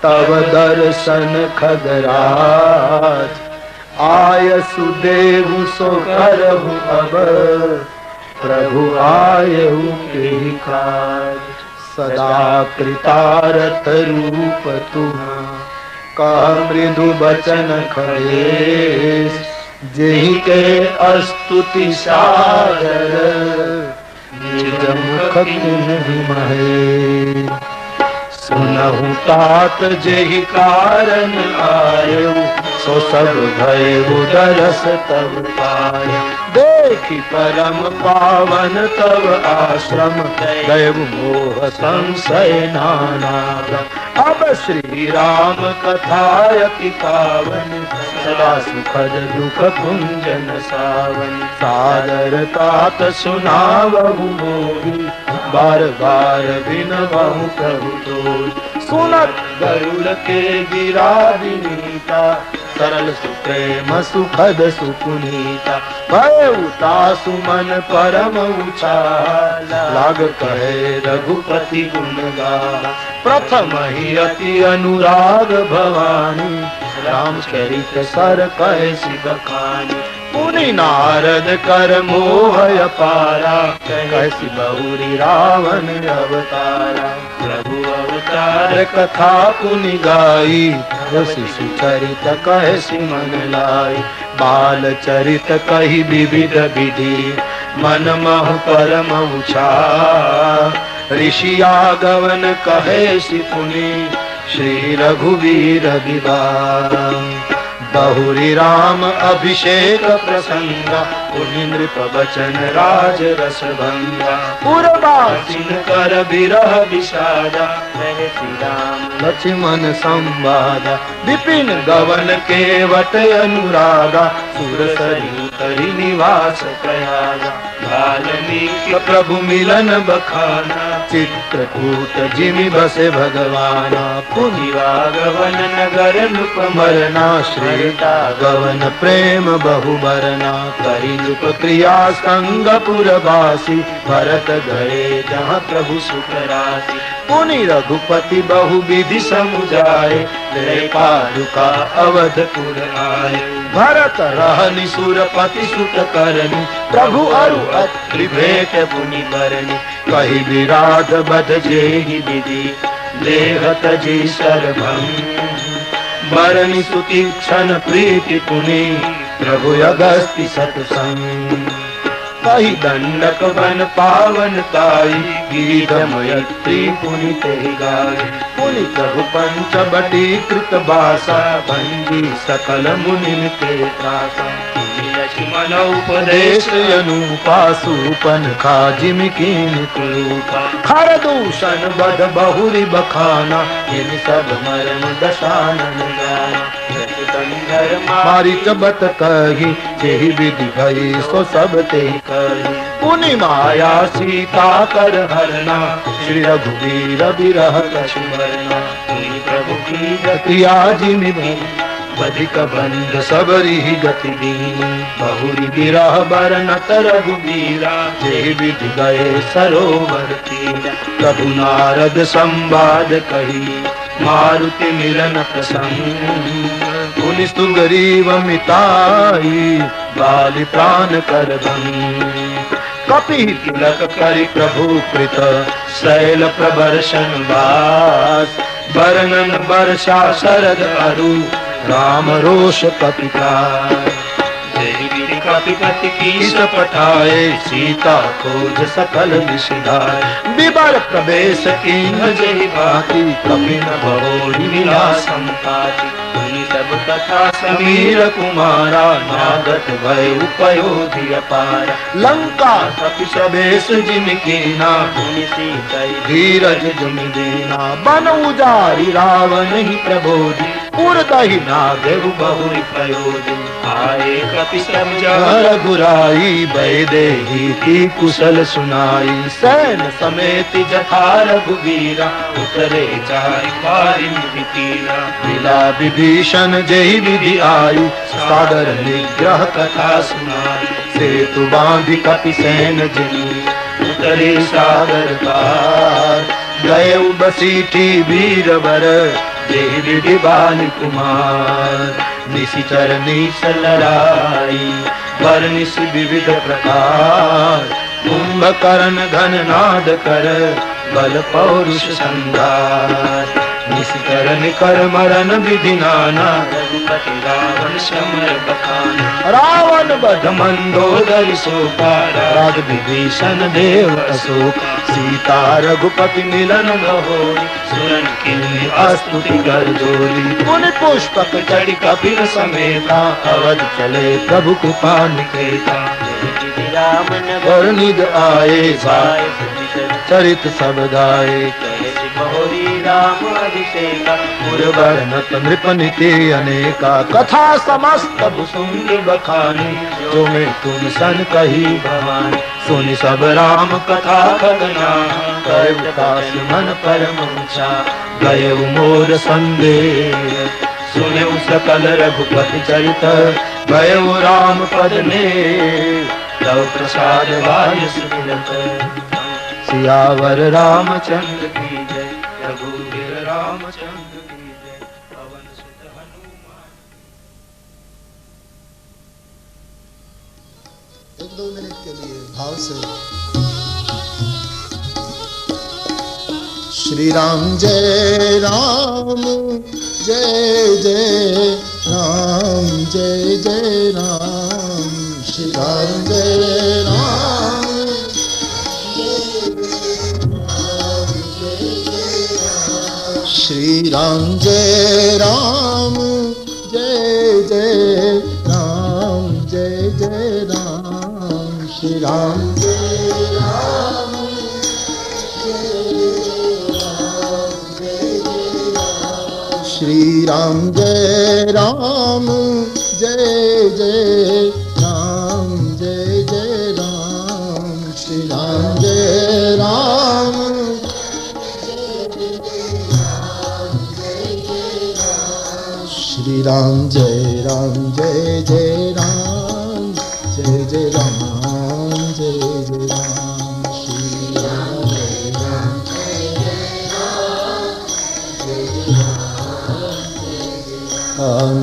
तव दर्शन खगराज, आयसु देहु सो करहु अब, प्रभु आयहु के काज। सदा कृतारथ रूप तुहा, कह मृदु बचन खगेश, जेहि के अस्तुति सादर, निज मुख किन्हि महे। सुनहु तात जेहि कारण आयु, सो सब भयउ दरस तब पायु। देखि परम पावन तब आश्रम, दैव मोह संशय नाना। अब श्री राम कथा अति पावन, सदा सुखद दुख कुंजन सावन। सादर तात सुनावहु मोहि, बार बार बिनवहु प्रभु तोहि। सुनत गरुड़ के गिरा विनीता, सरल सुप्रेम सुखद सुपुनीता। भयउ तासु मन परम उचाला, लाग कहे रघुपति गुण गाला। प्रथम ही अति अनुराग भवानी, राम चरित सर कैसी बखानी। मुनि नारद कर मोह अपारा, कैसी बहुरी रावण अवतारा। प्रभु अवतार कथा पुनि गाई, शिशु चरित कैसी मन लाई। बाल चरित कही विविध विधि, मन मह परम उचार। ऋषि आगवन कहे सिपुनि, श्री रघुवीर विवाह। बहुरी राम अभिषेक प्रसंगा, पुनि नृप बचन राज रस भंगा। पुरवासिन कर विरह विषादा, रहे श्री राम लक्ष्मण संवादा। विपिन गवन केवट अनुरागा, सुर सरियु तरि निवास प्रयागा। वाल्मीकि प्रभु मिलन बखाना, चित्रकूट जिमि बसे भगवाना। पुनि राघवन नगर नृप मरना, श्री गवन प्रेम बहु बरना। करि नृप क्रिया संग पुरवासी, भरत गए जहाँ प्रभु सुख राशि। पुनि रघुपति बहु विधि समुझाए, ले पादुका अवधपुर आए। भरत रहनि सुरपति सुत करनी, प्रभु अरु अत्रि भेंट पुनि बरनी। कहि विराट बध जेहि विधि, लेह तजि सरभंग। बरनि सुतीक्षण प्रीति पुनि, प्रभु अगस्ति सतसंग। कहि दंडक वन पावन ताई, गीध मयत्री पुनि तेहि गाई। पुनि प्रभु पंचवटी कृत बासा, भंजी सकल मुनि के त्रासा। लक्ष्मण उपदेश अनुपा, सूपन खा जिमि कीन्हि कुरूपा। खर दूषण बध बहुरी बखाना, इनि सब मरम दशानन जाना। मारीच बत कही, जेहि विधि भई सो सब तेहि कही। पुनि माया सीता कर हरना, श्री रघुवीर बिरह कछु बरना। पुनि प्रभु की गति आजिमि बधिक बंध सबरी गति दीनी। बहुरी बिरह बरनत रघुवीरा, जेहि विधि गए सरोवर तीरा। प्रभु नारद संवाद कही, मारुति मिलन प्रसंग। पुनि सुग्रीव मिताई, बालि प्राण कर भंग। कपि तिलक करि प्रभु कृत, शैल प्रबर्शन वास। वर्णन वर्षा शरद अरु, राम रोष कपिकाय। कपिपति कीस पठाए, सीता खोज सकल विषधाय। विवर प्रवेश कीन्ह जेहि भांति, कपि न भवोहि मिला संपाति। पुनि सब कथा समीर कुमारा, नागत भय उपयोधि अपारा। लंका कपि प्रवेश जिमि कीना, पुनि सीतै धीरज जुमि दीना। बन उजारि रावण ही प्रबोधि, पुर दहि नागेउ बहुरि प्रयोजन। आए कपि सब रघुराई, बैदेही की कुशल सुनाई। सैन समेत जथा रघुवीरा, उतरे जाय पारिन तीरा। मिला विभीषण जेहि विधि आयु, सादर निग्रह कथा सुनाई। सेतु बांधि कपि सैन जिमि, उतरे सागर पार। गए बसीठी वीरवर, देवी बाल कुमार। निशिचर निश लड़ाई वर्णिश विविध प्रकार, कुंभकर्ण घन नाद कर बल पौरुष संगार। निशिचर निकर मरण विधि नाना, रघुपति रावण समर बखाना। रावण बध मंदोदरी शोका, राज विभीषण देव अशोक। सीता रघुपति मिलन होई, सुरन किन्नी स्तुति कर जोरी। पुन पुष्पक चढ़ी कपिल समेता, अवध चले प्रभु कृपा निकेता। राम नगर निज आए, चरित सब गाए। राम अभिषेका, पुरवरनत नृप नीति अनेका। कथा समस्त भुसुंड बखानी, जो मैं तुम सन कही भवानी। सुनि सब राम कथा खगना, कर विकास मन परम ऊंचा। गए मोर संदेह, सुने सकल रघुपति चरित। गए राम पद ने, लव प्रसाद वाय सुमिरत। सियावर रामचंद्र की जय, रघुवीर रामचंद्र की जय। पवन सुत हनुमान। 1-2 मिनट के लिए भाव से। श्री राम जय राम, जय जय राम, जय जय राम। श्री राम जय राम, श्री राम जय राम, जय जय राम, जय जय राम। श्री राम जय राम, श्री राम जय राम, जय जय राम, जय जय राम। श्री राम जय राम, श्री राम जय राम, जय जय राम, जय जय राम, जय जय राम। श्री राम जय राम, जय जय राम, जय जय राम।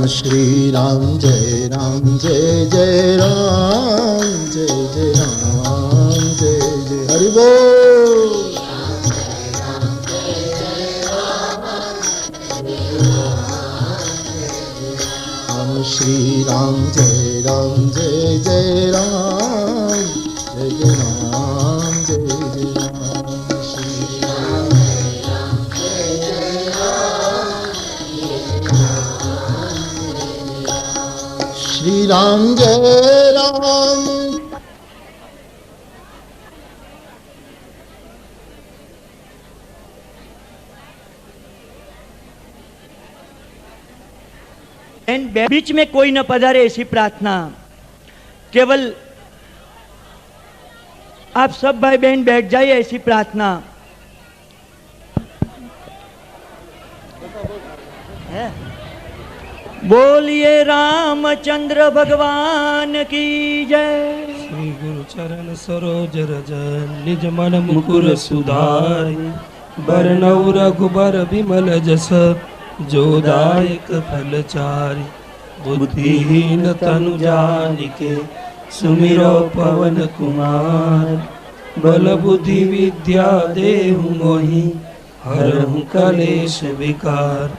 श्री राम जय राम, जय जय राम, जय जय राम, जय जय हरि बोल। श्री राम जय राम, जय जय राम, जय जय राम, जय जय राम। श्री राम जय राम, जय जय राम, श्री राम जय राम। बीच में कोई न पधारे ऐसी प्रार्थना। केवल आप सब भाई बहन बैठ जाइए ऐसी प्रार्थना है। बोलिए रामचंद्र भगवान की जय। श्री गुरु चरण सरोज रज, निज मन मुकुर सुधारि। बरनउँ रघुबर विमल जस, जो दायक फल चारि। बुद्धिहीन तनु जानिके, सुमिरो पवन कुमार। बल बुद्धि विद्या देहु मोहि, हरहु कलेश विकार।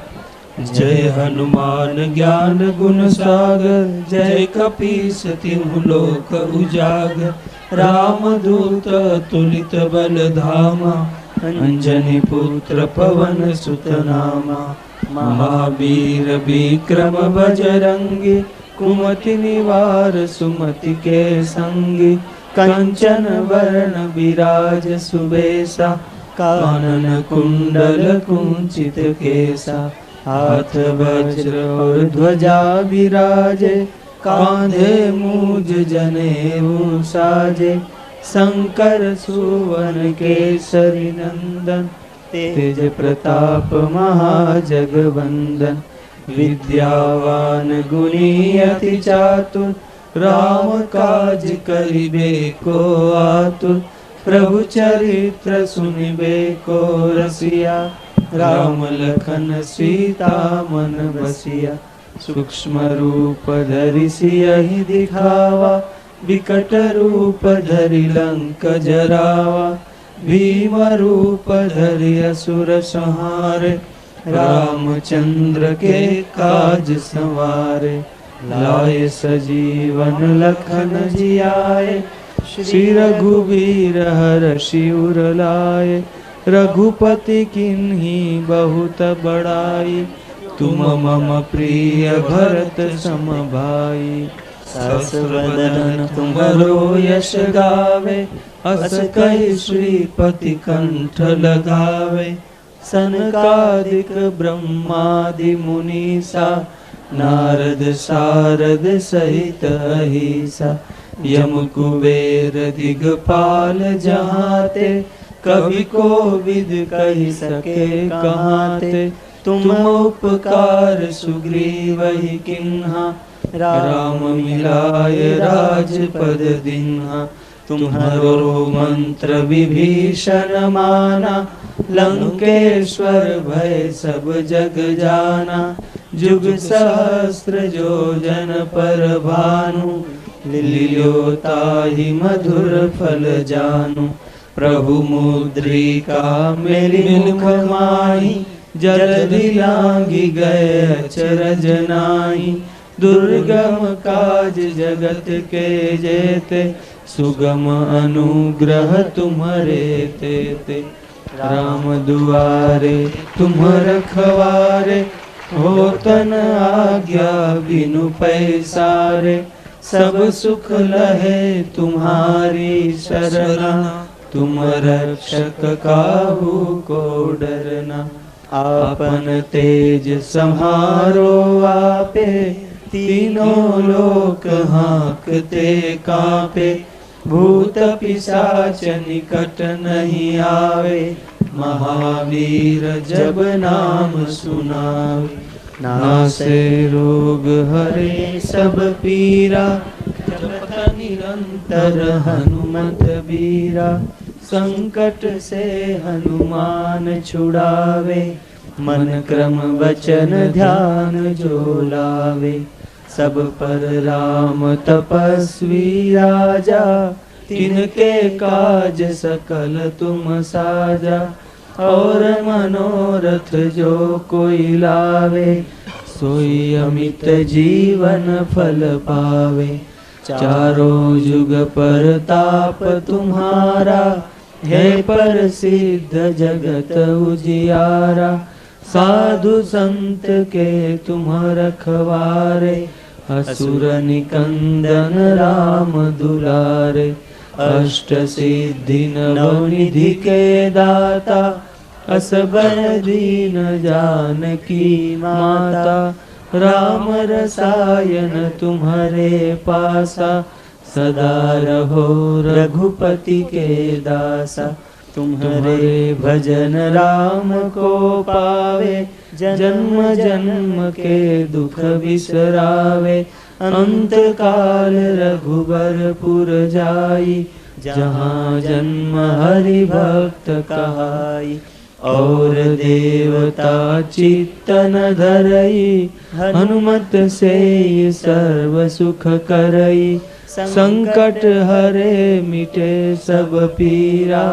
जय हनुमान ज्ञान गुण सागर, जय कपीस तिहुँ लोक उजागर। रामदूत अतुलित बल धामा, अंजनी पुत्र पवन सुत नामा। महावीर विक्रम बजरंगी, कुमति निवार सुमति के संगी। कंचन वर्ण विराज सुबेसा, कानन कुंडल कुंचित केसा। हाथ वज्र और ध्वजा विराजे, कांधे मूज जनेऊ साजे। शंकर सुवन केसरी नंदन, तेज प्रताप महाजगवंदन। विद्यावान गुणी अति चातुर, राम काज करिबे को आतुर। प्रभु चरित्र सुनिबे को रसिया, राम लखन सीता मन बसिया। सूक्ष्म रूप धरि सियहि दिखावा, विकट रूप धरि लंक जरावा। भीम रूप धरि असुर संहारे, रामचंद्र के काज संवारे। लाए सजीवन लखन जियाए, श्री रघुवीर हर्षि उर लाए। रघुपति किन्ही बहुत बड़ाई, तुम मम प्रिय भरत सम भाई। सस वदन तुम्हरो यश गावे, अस कहि श्रीपति कंठ लगावे। सनकादिक ब्रह्मादि मुनीसा, नारद सारद सहित अहिसा। यम कुबेर दिगपाल जहाते, कवि कोविद कहि सके कहाते। तुम उपकार सुग्रीवहि किन्हा, राम मिलाय राजपद दीन्हा। तुम्हरो मंत्र विभीषण माना, लंकेश्वर भय सब जग जाना। जुग सहस्त्र जोजन पर भानु, लियो ताहि मधुर फल जानू। प्रभु मुद्रिका मेरी मुख माही, जलधि लांघि गए अचरज नाहि। दुर्गम काज जगत के जेते, सुगम अनुग्रह तुम्हरे तेते। राम दुआरे तुम रखवारे, होतन आज्ञा बिनु पैसारे। सब सुख लहे तुम्हारी शरणा, तुम रक्षक काहू को डरना। आपन तेज सम्हारो आपे, तीनों लोक हाँकते कांपे। भूत पिशाच निकट नहीं आवे, महावीर जब नाम सुनावे। नासे रोग हरे सब पीरा, जपत निरंतर हनुमत बीरा। संकट से हनुमान छुड़ावे, मन क्रम वचन ध्यान जो लावे। सब पर राम तपस्वी राजा, तिनके काज सकल तुम साजा। और मनोरथ जो कोई लावे, सोई अमित जीवन फल पावे। चारों जुग पर ताप तुम्हारा, है पर सिद्ध जगत उजियारा। साधु संत के तुम रखवारे, असुर निकंदन राम दुलारे। अष्ट सिद्धि नवनिधि के दाता, असबर दीन जानकी माता। राम रसायन तुम्हारे पासा, सदा रहो रघुपति के दासा। तुम्हारे भजन राम को पावे, जन्म जन्म के दुख बिसरावे। अंत काल रघुबरपुर जाई, जहाँ जन्म हरि भक्त कहाई। और देवता चित्तन धरई, हनुमत से सर्व सुख करई। संकट हरे मिटे सब पीरा,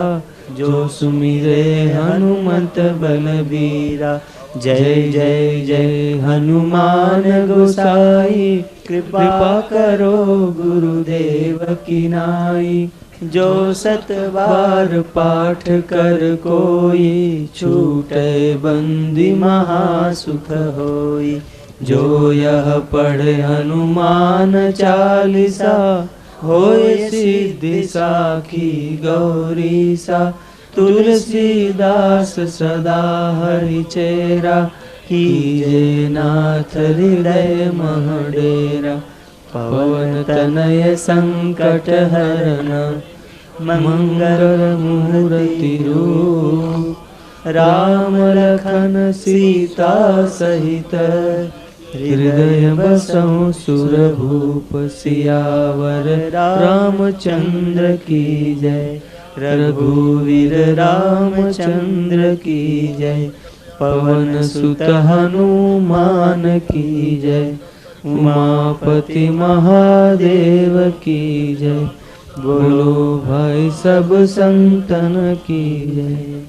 जो सुमिरे हनुमत बलबीरा। जय जय जय हनुमान गोसाई, कृपा करो गुरुदेव की नाई। जो सत बार पाठ कर कोई, छूटे बंदी महासुख होई। जो यह पढ़े हनुमान चालीसा, होए सिद्धि साखी गौरी सा। तुलसीदास सदा हरि चेरा, कीजे नाथ हृदय मह डेरा। पवन तनय संकट हरन, मंगल मूर्ति रूप। राम लखन सीता सहित, हृदय बसहु सुरभूप। सियावर रामचंद्र की जय, रघुवीर रामचंद्र की जय। पवन सुत हनुमान की जय। उमापति महादेव की जय। बोलो भाई सब संतन की जय।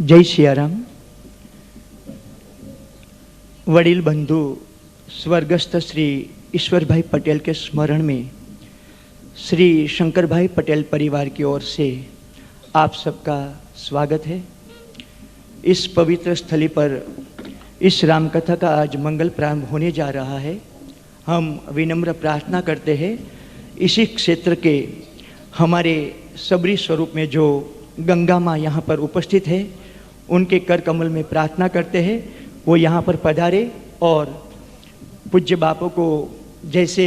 जय सियाराम। वडील बंधु स्वर्गस्थ श्री ईश्वर भाई पटेल के स्मरण में श्री शंकर भाई पटेल परिवार की ओर से आप सबका स्वागत है। इस पवित्र स्थली पर इस रामकथा का आज मंगल प्रारंभ होने जा रहा है। हम विनम्र प्रार्थना करते हैं इसी क्षेत्र के हमारे सबरी स्वरूप में जो गंगा माँ यहाँ पर उपस्थित है, उनके कर कमल में प्रार्थना करते हैं वो यहाँ पर पधारे और पूज्य बापू को जैसे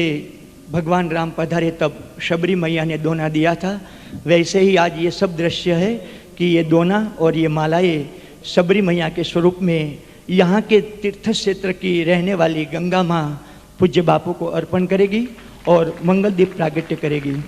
भगवान राम पधारे तब शबरी मैया ने दोना दिया था, वैसे ही आज ये सब दृश्य है कि ये दोना और ये मालाएं शबरी मैया के स्वरूप में यहाँ के तीर्थ क्षेत्र की रहने वाली गंगा माँ पूज्य बापू को अर्पण करेगी और मंगल दीप प्रागट्य करेगी।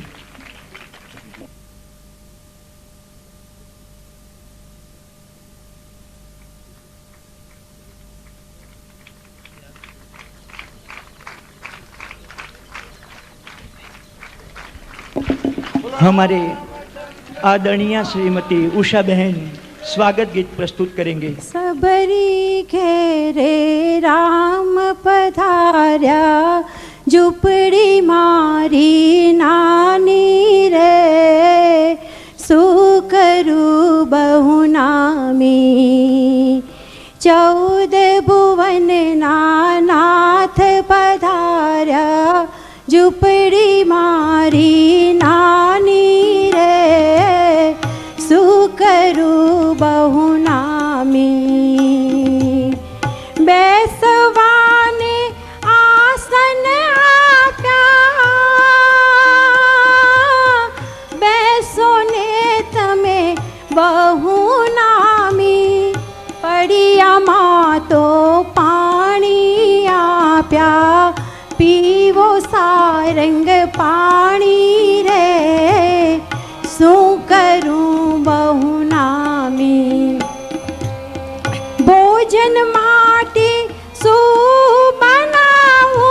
हमारे आदरणीय श्रीमती उषा बहन स्वागत गीत प्रस्तुत करेंगे। सबरी घेरे राम पधार्या, झुपड़ी मारी नानी रे, सुकरु बहुनामी, 14 भुवन नाथ पधार्या, झुपड़ी मारी नानी रे, सुकरु बहुनामी। बैसवाने आसन आप्या, बैसोने तमे बहुनामी, पड़िया माँ तो पानी आप्या, पीवो सारंग पानी रे, सो करूं बहुनामी। भोजन माटी सो बनाऊं,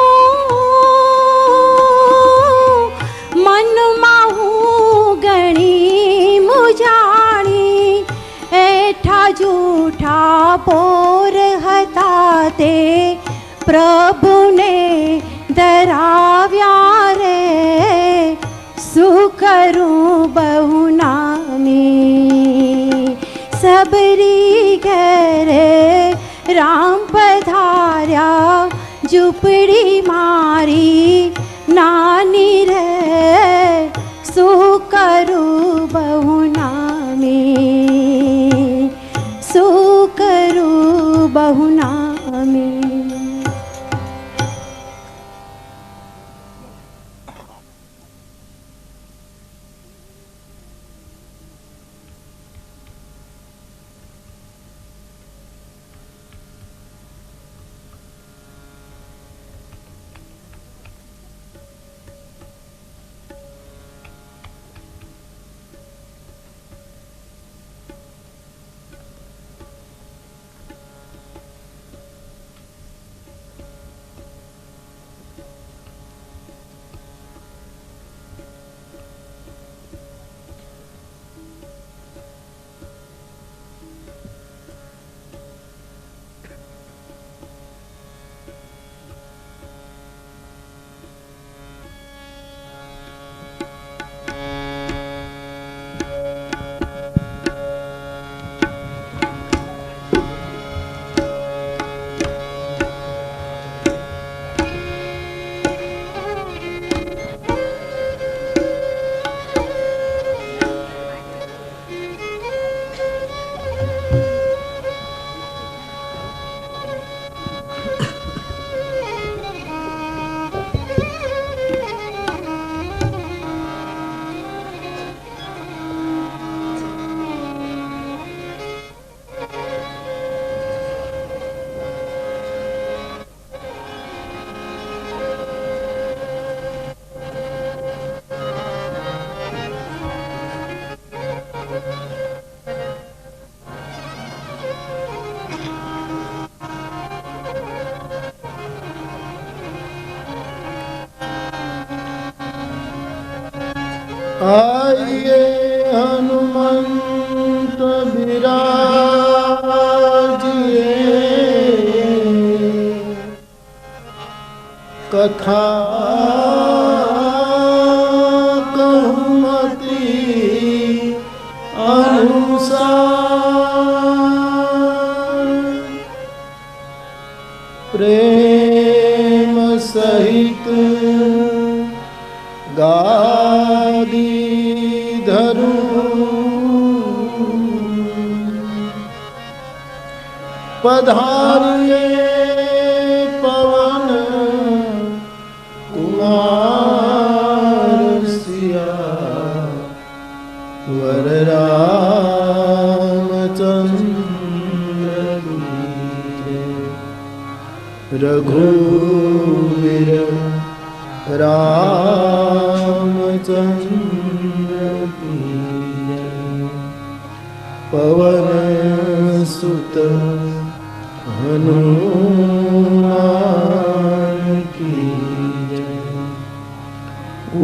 मन माहू गणी मुजाणी, ऐठा जूठा पोर हताते, प्रभु ने दराव्या रे, सुकरूं बहुनामी। सबरी घर राम पधार्या, झुपड़ी मारी नानी रे, सो करू बहुना में, सो करू बहुना में। आइए हनुमंत विराजिए, कथा कहमति अनुसार, प्रेम सहित गादी धरू, पधारिए पवन कुमार सिया, वर रामचंद्र रघुवीर रामचंद्र की जय। पवन सुत हनुमान की जय।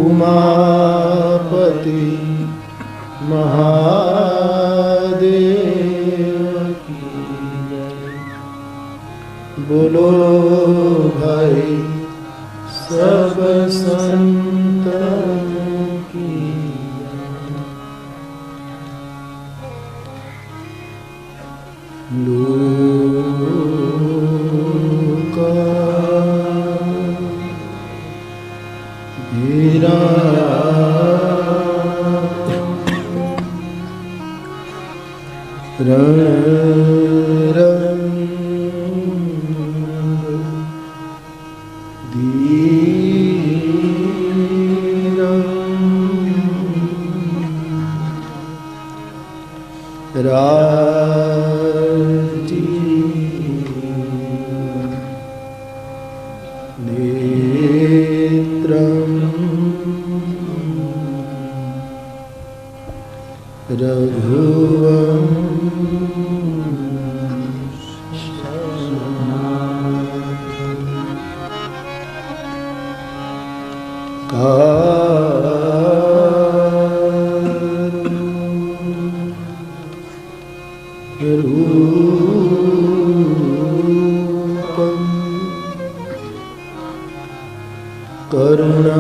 उमापति महादेव की जय। बोलो भाई सब संतन की लोका वीरा करुणा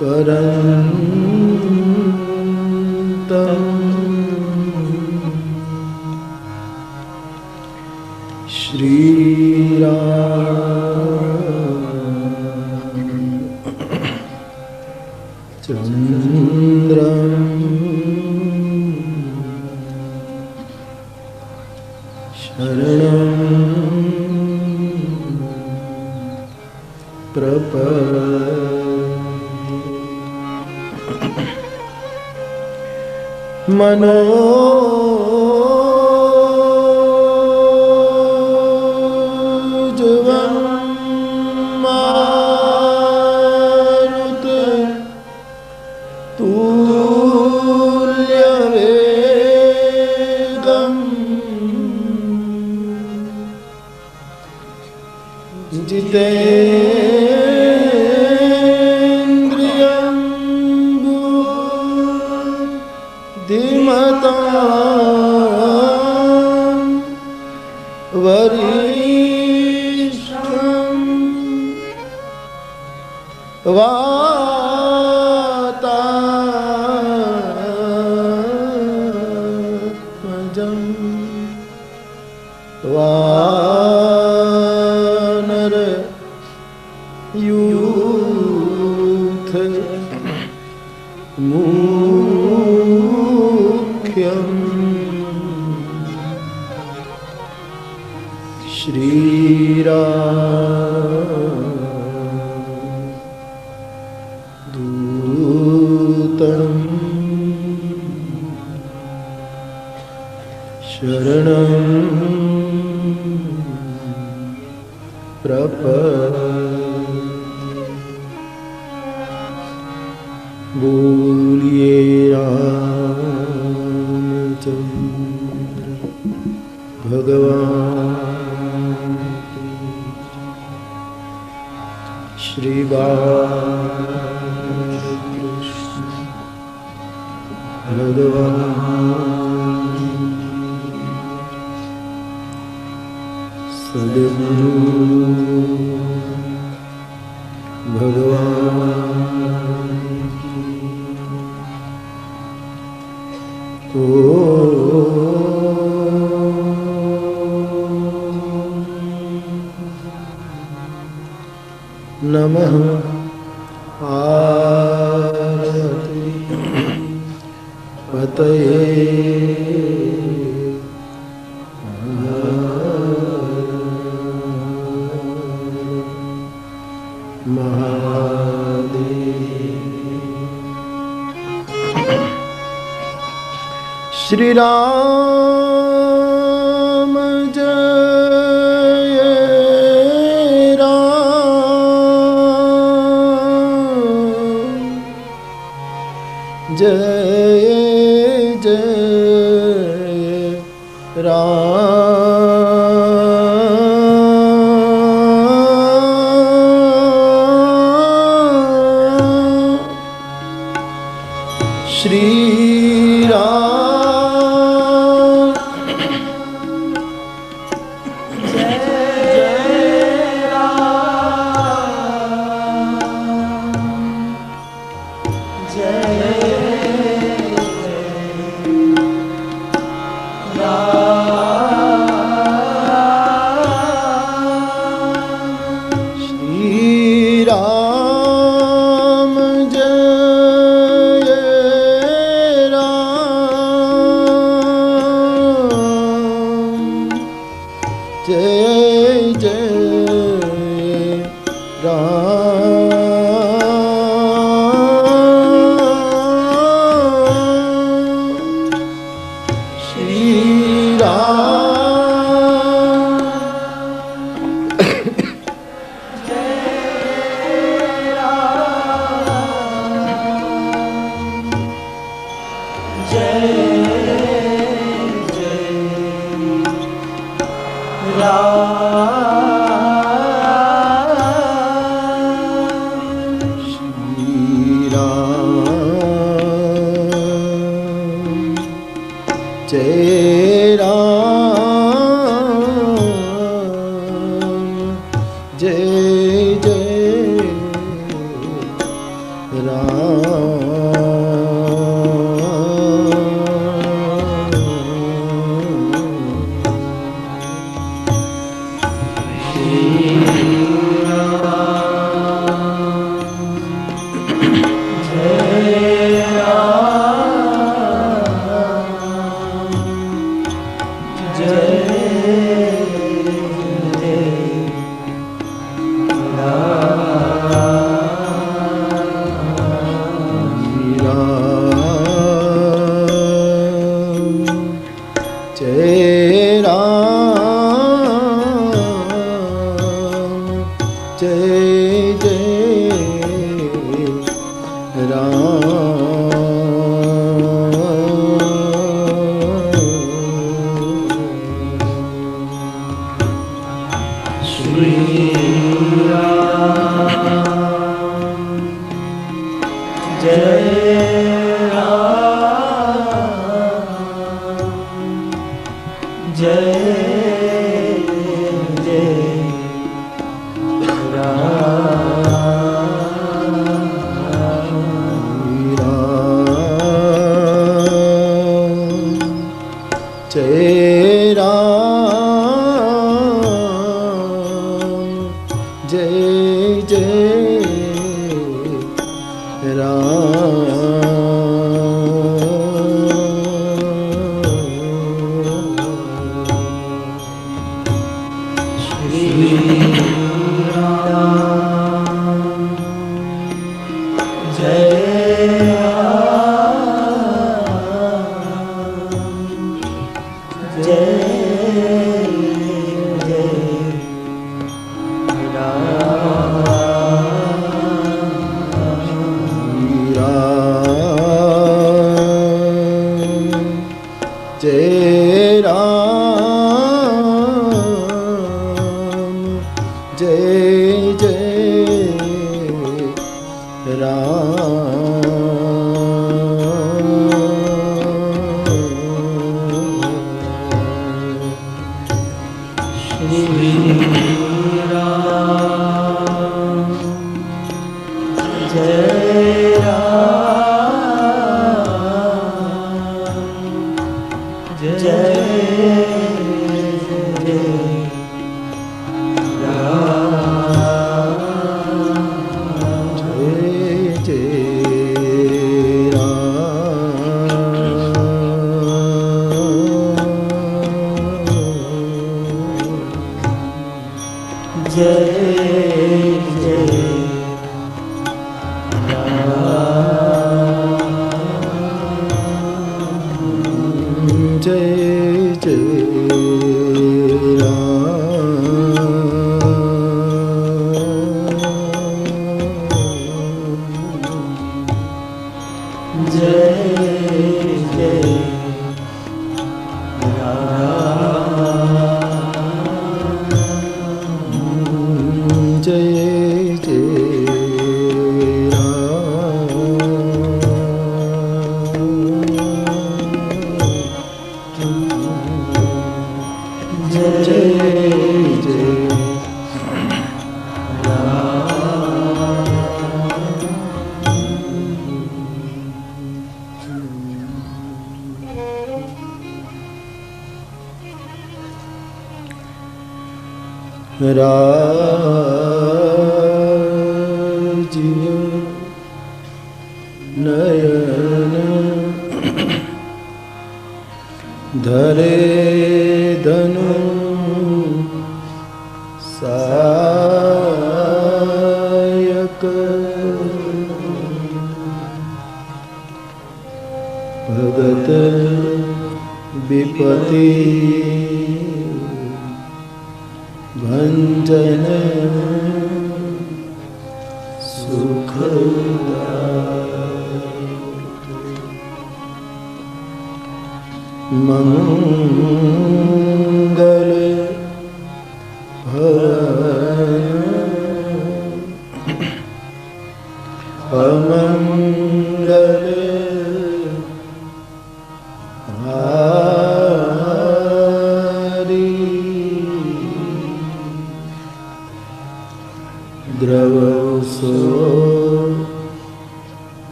करन मनोजवं मारुत तुल्यवेगं जितेन्द्रियं बुद्धिमतां वरिष्ठं वातात्मजं वानर यूथ मुख्यं श्रीरामदूतं शरणं प्रपद्ये। बोलिए रामचंद्र भगवान की। श्री बालकृष्ण भगवान सद्गुरु भगवान की। नमः आरति पतये श्री राम जय राम जय जय राम। श्री जय राम जय जय राम।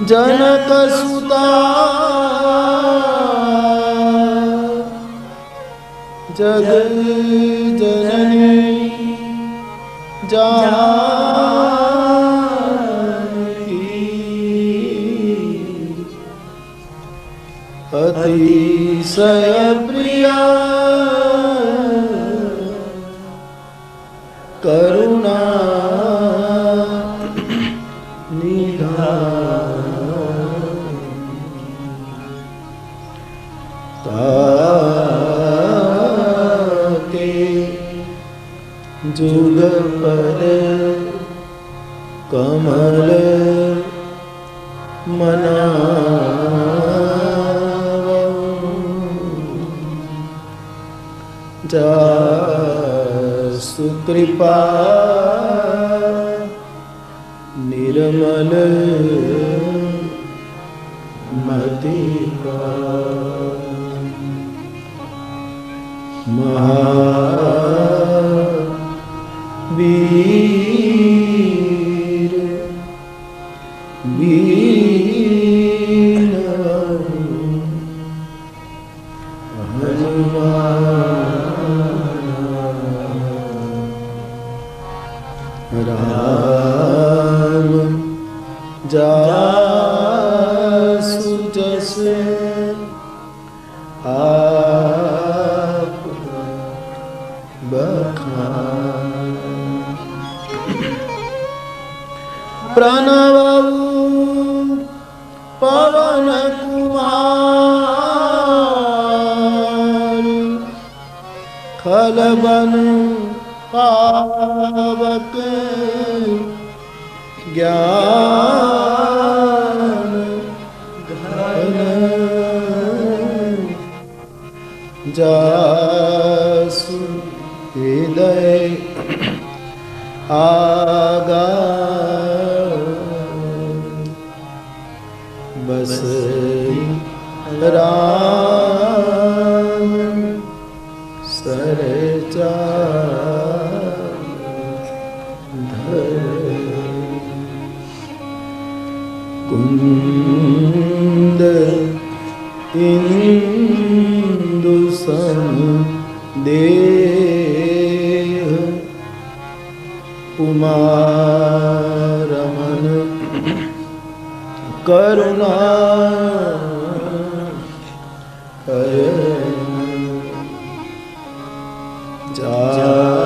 जनक सुता जग जननी जानकी अतिशय प्रिया करुणा ताके जुग पद कमल मनावं जासु कृपा निर्मल मति का महावीर वीर हनुमान राम जासु जस आप बखान प्रणव पवन कुमार खलबन पावक ज्ञान घन जासु हृदय आगार बस राम सरचा कुंद इंदु सम देह उमारमन करुणा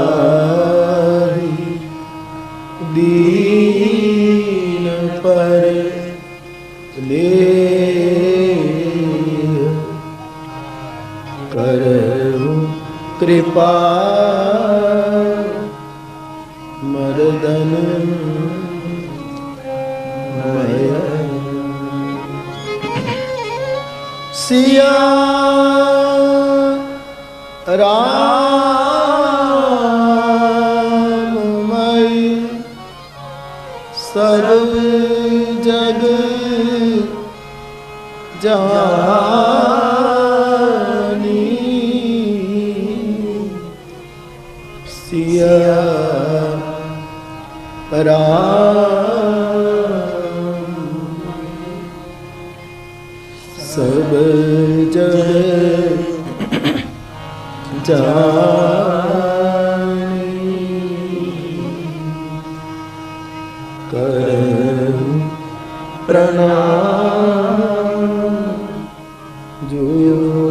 जाहि दीन पर ले करहु कृपा मर्दन सिया राममय सर्व जग जानी सिया राम सब जग जानी करहु प्रणाम जुग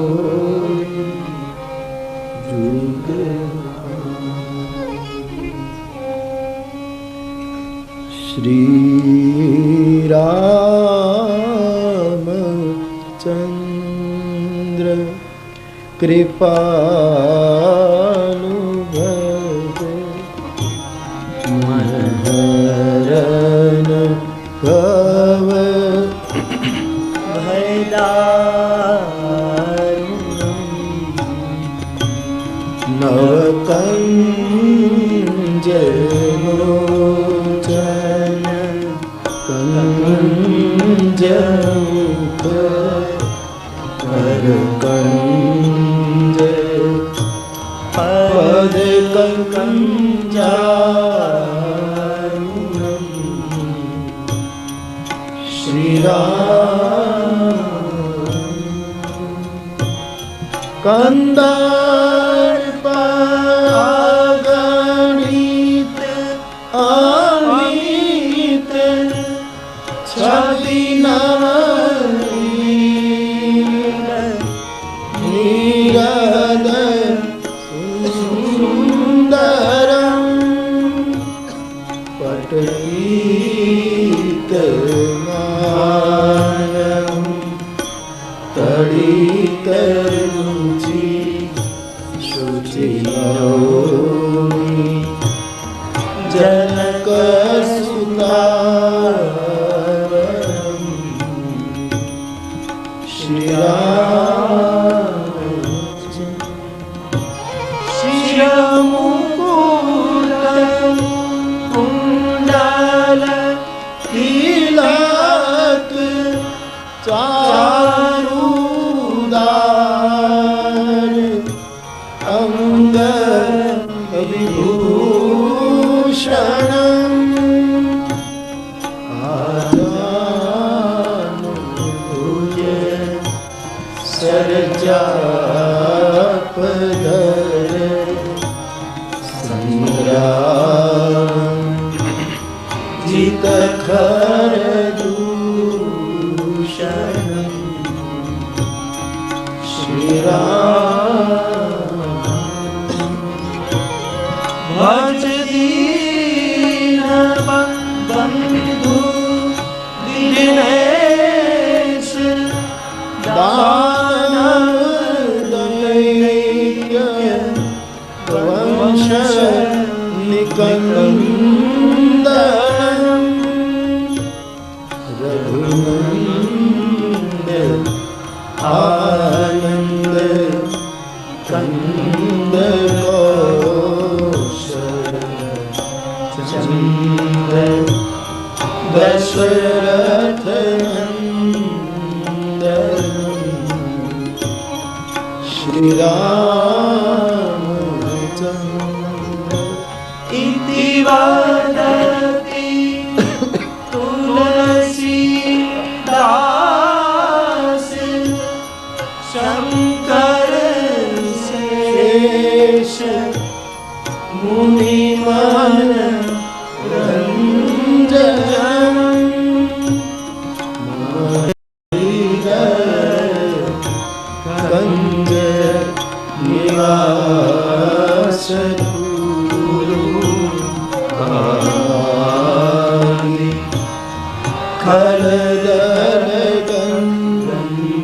श्री रामचंद्र कृपानुभव मनहरण भव नवकंज लोचन कंज मुख कंज पद कंजारुणम श्री राम कंदा करुचि शुचि नौमि जनक सुतावरम श्री राम शिरमुकुटं कुण्डल तिलक चारुदार अंग विभूषणं आजानुभुज सरजापधर संग्राम जितखर दूषणं श्री राम भज दीन बंधु दिनेश दानव दैन्य वंश निकंदन रघुनंद आनंद कंद चंद दशरथ नंदन श्री रामचंद्र इति वदति तुलसीदास शंकर शेष मुनिमन रंजन कंज निवास खलदर गंजनम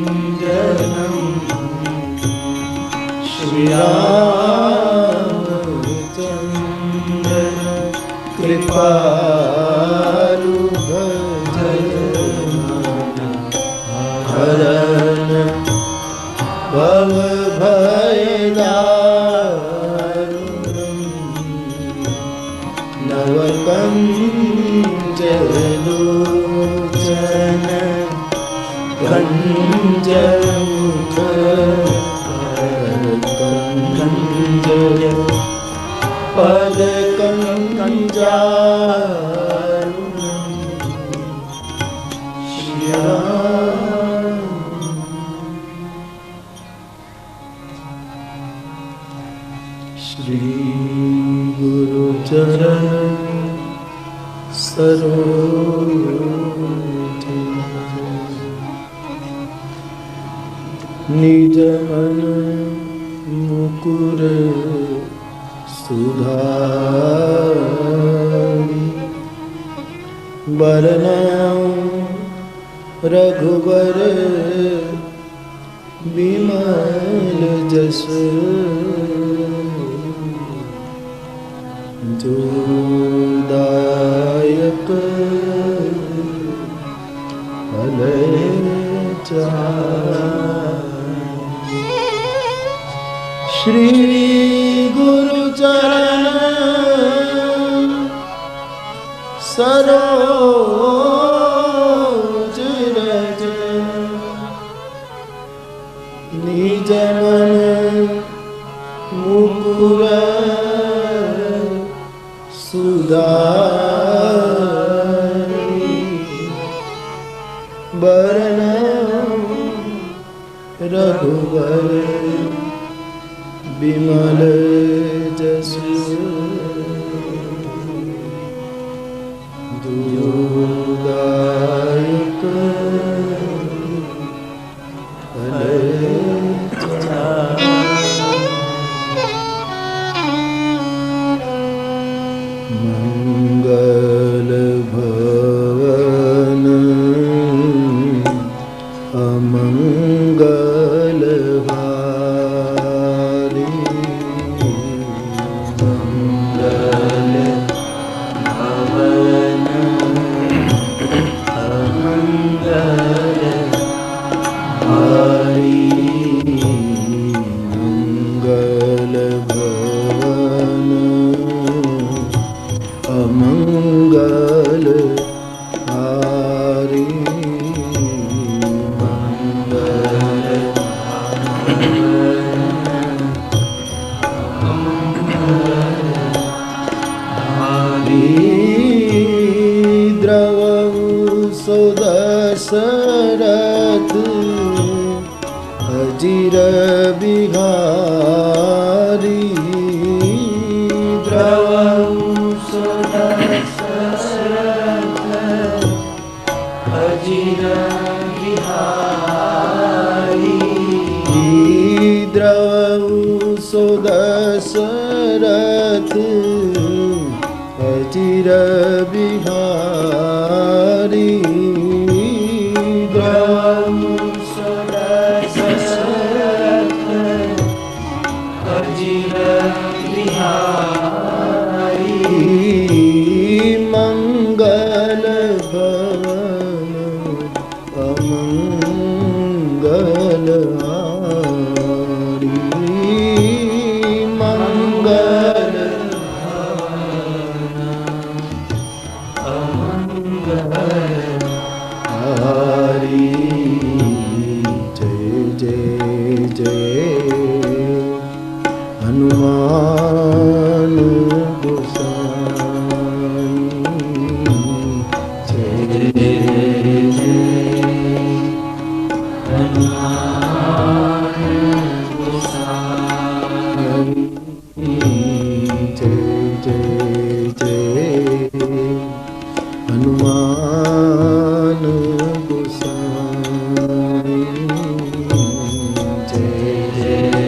श्री रामचंद्र कृपालु हरण भव भयदारुणं नवकंचलोचन कंजमुख कंजय पद कंजारुणं श्री राम श्री गुरु चरण सरोज निज मन मुकुर सुधारि बरनउँ रघुबर विमल जस जो दायक फल चारि श्री गुरु चरण सरोज रज निज मन मुकुर सुधारि बरनउँ रघुबर विमल जसु दुदायक मंगल भवन अमंगल अचिर बिहारी द्रवहु सुदशरथ अचिर बिहारी द्रवहु सुदशरथ अचिर बिहारी द्रवहु सुदशरथ अचिर बिहारी मंगल भवन अमंगल हारी मंगल हरि जय जय जय हनुमान गोसाई जय जय हनुमान गोसाई जय जय जय हनुमान गोसाई जय जय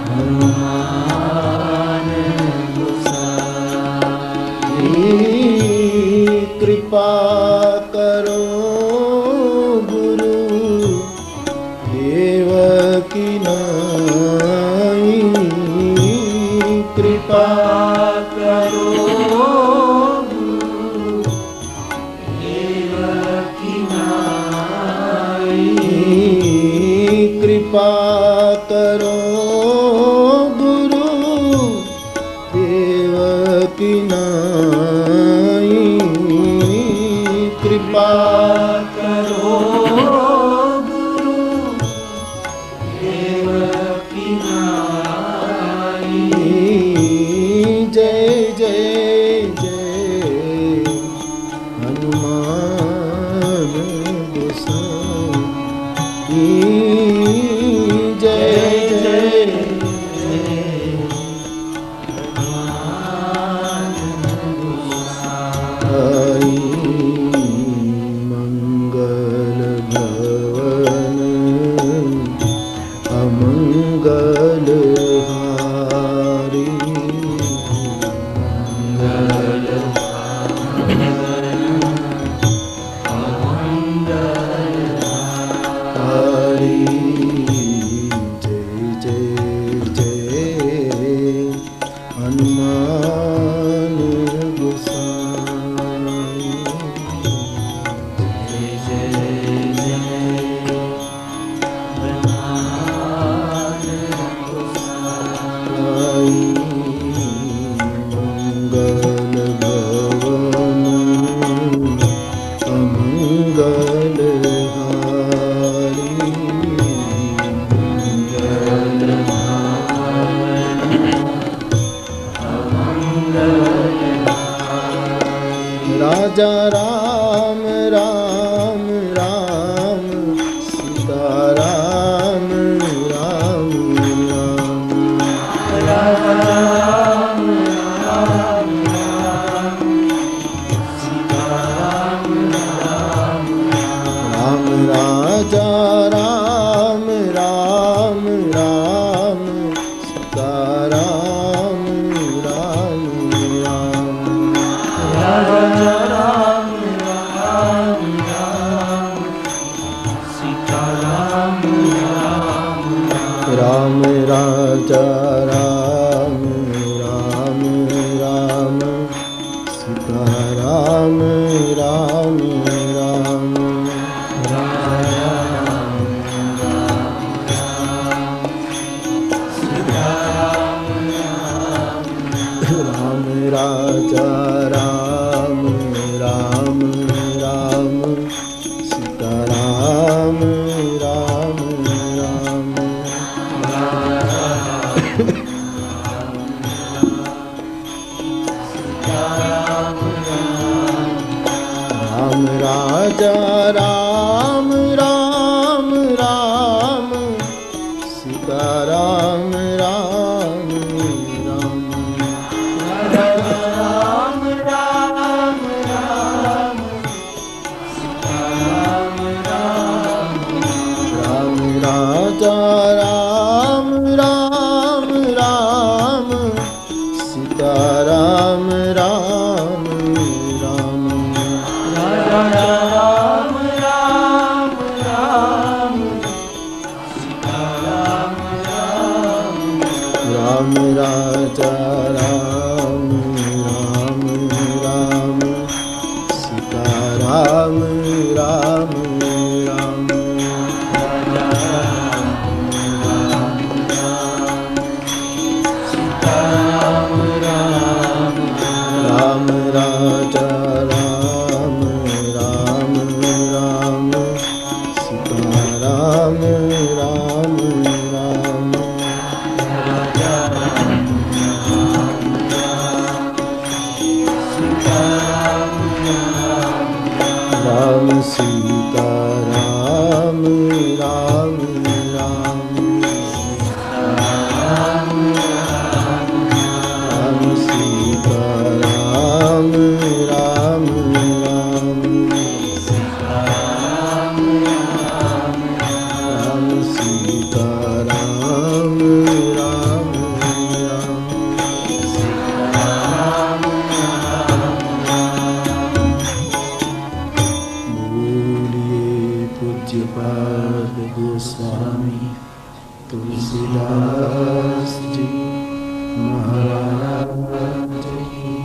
हनुमान गोसाई कृपा करो गुरु देवकी नाई कृपा करो कृपा करो गुरु देवकी नाई कृपा करो गुरु देवकी नाई जय जय जय हनुमान गोसाई जय जय हनुमान मंगल भवन अमंगल हारी मंगल हारी हनुमान गोसाई जय जय हनुमान गोसाई मंगल भवन अमंगल हारी मंगल राजा राम राम राम सीता राम राम राम राजा राम राम राम सीता राम राम राम राजा राम राम राम सीता राम राम राम राजा राम राम राम सीता राम राम राम राजा राम राम राम सीता राम राम राम राजा राम राजा राम राम राम सीता राम राम राम राजा राम राम राम सीता राम राम राम राजा राम राम राम सीता राम राम राम राजा राम राम राम सीता राम राम राम राम राजा राम राम राम सीता राम राम राम राम सीता राम राम राम राम सीता राम राम राम राम सीता राम राम राम बोलिए पूज्यपाद गोस्वामी तुलसीदास जी महाराज की।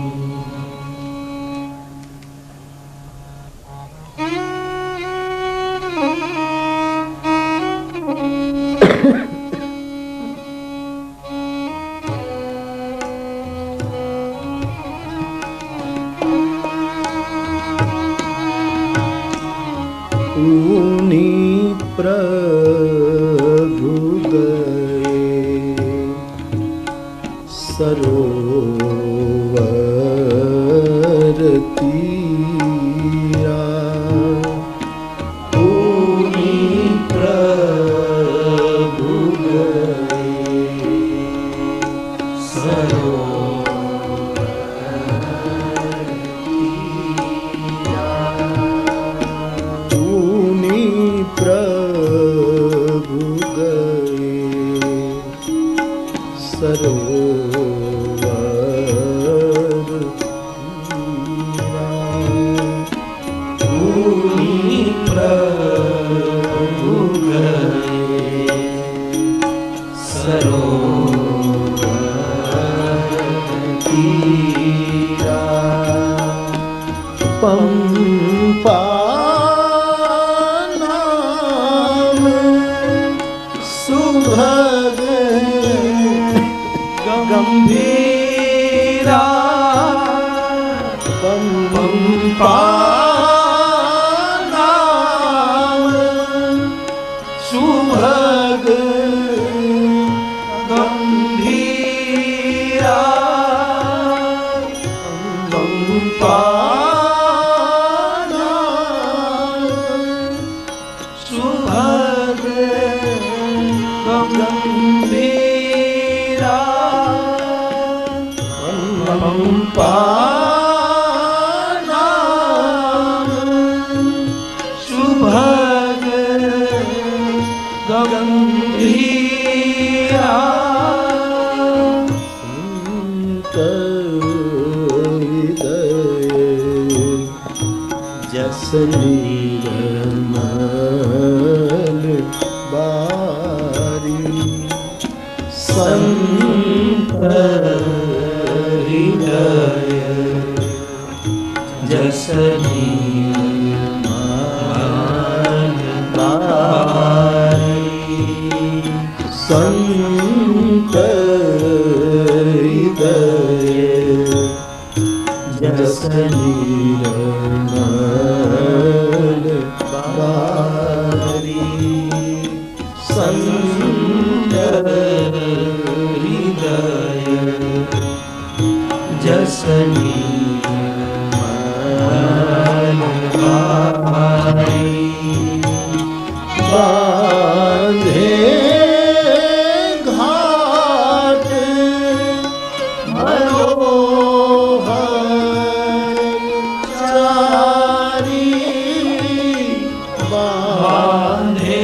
ऊनी प्रभु गए सरोवर तीरा ऊनी प्रभु गए ऊनी प्रभु गए सरोवर तीरा ऊनी प्रभु गए सरोवर तीरा पंपा नाम सुभग गंभीरा पंपा नाम सुभग गंभीरा पंपा नाम सुभग गंभीरा पंपा नाम सुभग गंभीरा जस निर्मल बारी संत हृदय जस निर्मल बारी संत हृदय जस निर्मल बारी संत हृदय जस निर्मल बारी बांधे घाट मनोहर चारी बांधे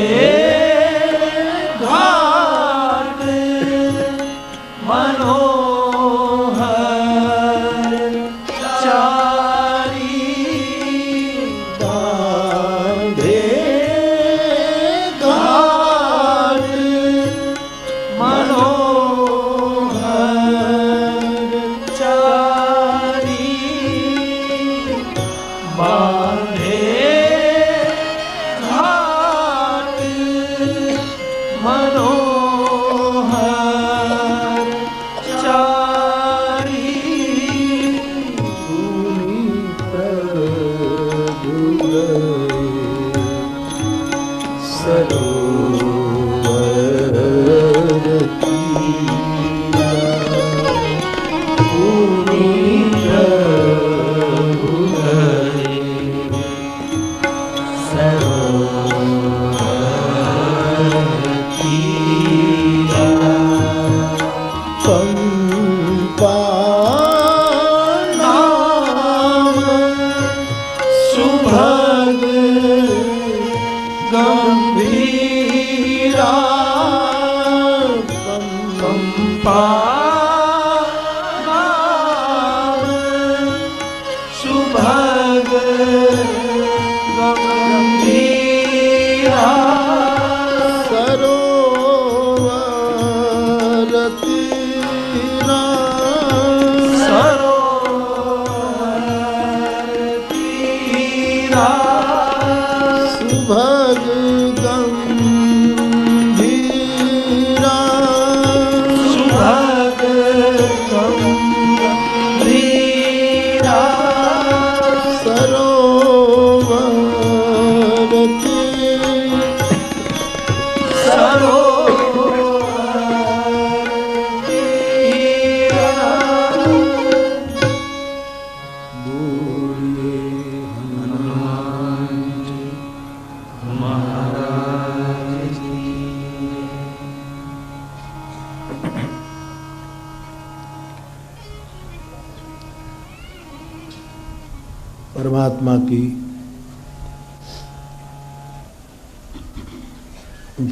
परमात्मा की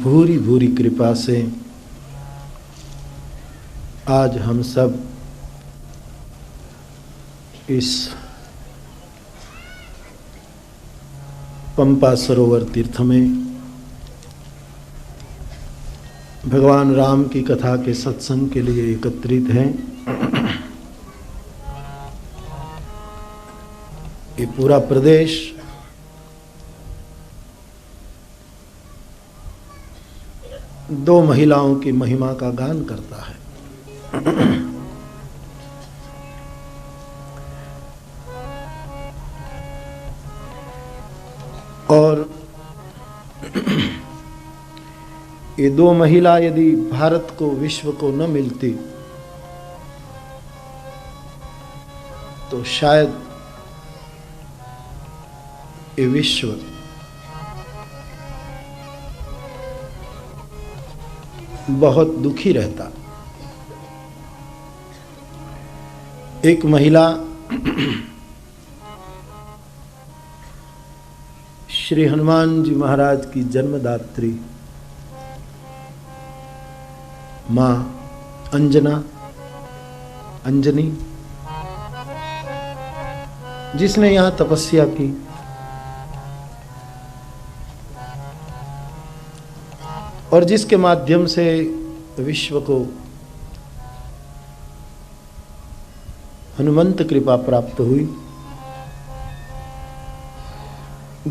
भूरी भूरी कृपा से आज हम सब इस पंपा सरोवर तीर्थ में भगवान राम की कथा के सत्संग के लिए एकत्रित हैं। ये पूरा प्रदेश दो महिलाओं की महिमा का गान करता है। और ये दो महिला यदि भारत को, विश्व को न मिलती तो शायद ये विश्व बहुत दुखी रहता। एक महिला श्री हनुमान जी महाराज की जन्मदात्री मां अंजनी, जिसने यहां तपस्या की और जिसके माध्यम से विश्व को हनुमंत कृपा प्राप्त हुई।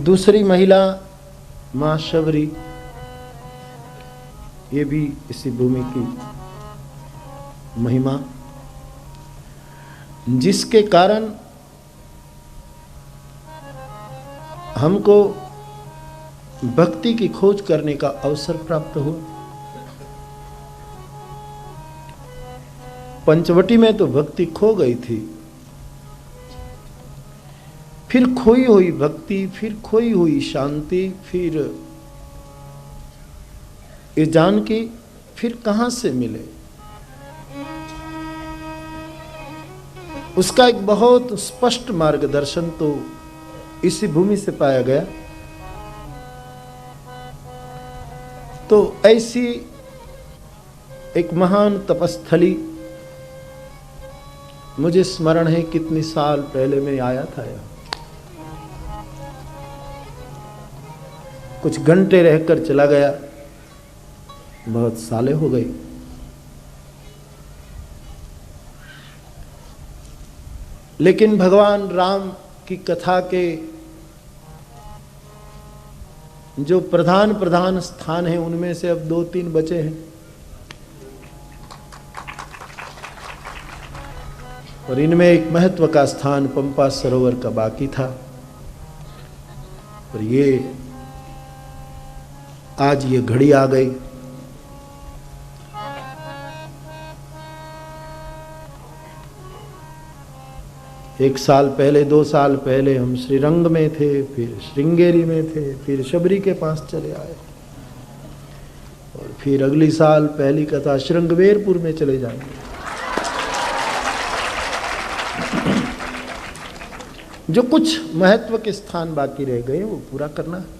दूसरी महिला मां शबरी, ये भी इसी भूमि की महिमा, जिसके कारण हमको भक्ति की खोज करने का अवसर प्राप्त हुआ। पंचवटी में तो भक्ति खो गई थी, फिर खोई हुई भक्ति, फिर खोई हुई शांति, फिर ये जान के फिर कहां से मिले, उसका एक बहुत स्पष्ट मार्गदर्शन तो इसी भूमि से पाया गया। तो ऐसी एक महान तपस्थली मुझे स्मरण है, कितने साल पहले मैं आया था यहाँ, कुछ घंटे रहकर चला गया, बहुत सालें हो गई। लेकिन भगवान राम की कथा के जो प्रधान स्थान हैं उनमें से अब 2-3 बचे हैं, और इनमें एक महत्व का स्थान पंपा सरोवर का बाकी था। और ये आज ये घड़ी आ गई। एक साल पहले, 2 साल पहले हम श्रीरंग में थे, फिर श्रृंगेरी में थे, फिर शबरी के पास चले आए, और फिर अगली साल पहली कथा श्रृंगवेरपुर में चले जाएंगे। जो कुछ महत्व के स्थान बाकी रह गए वो पूरा करना है,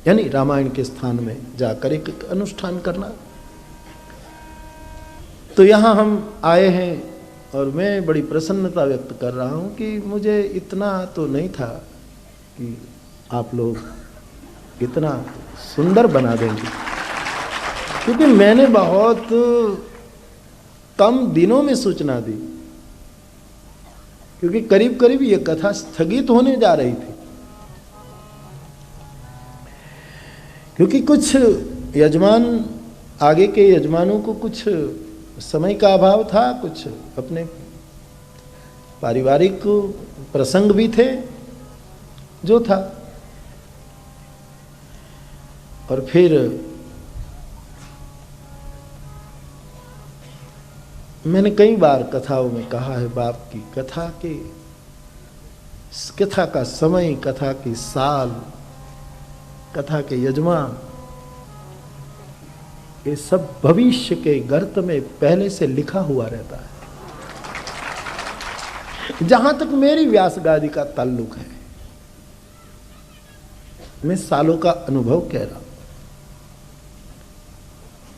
यानी रामायण के स्थान में जाकर एक अनुष्ठान करना। तो यहाँ हम आए हैं और मैं बड़ी प्रसन्नता व्यक्त कर रहा हूँ कि मुझे इतना तो नहीं था कि आप लोग इतना सुंदर बना देंगे, क्योंकि मैंने बहुत कम दिनों में सूचना दी, क्योंकि करीब करीब ये कथा स्थगित होने जा रही थी, क्योंकि कुछ यजमान, आगे के यजमानों को कुछ समय का अभाव था, कुछ अपने पारिवारिक प्रसंग भी थे जो था, और फिर मैंने कई बार कथाओं में कहा है, बाप की कथा का समय, कथा की साल, कथा के यजमान, ये सब भविष्य के गर्त में पहले से लिखा हुआ रहता है। जहां तक मेरी व्यास गादी का ताल्लुक है, मैं सालों का अनुभव कह रहा हूं।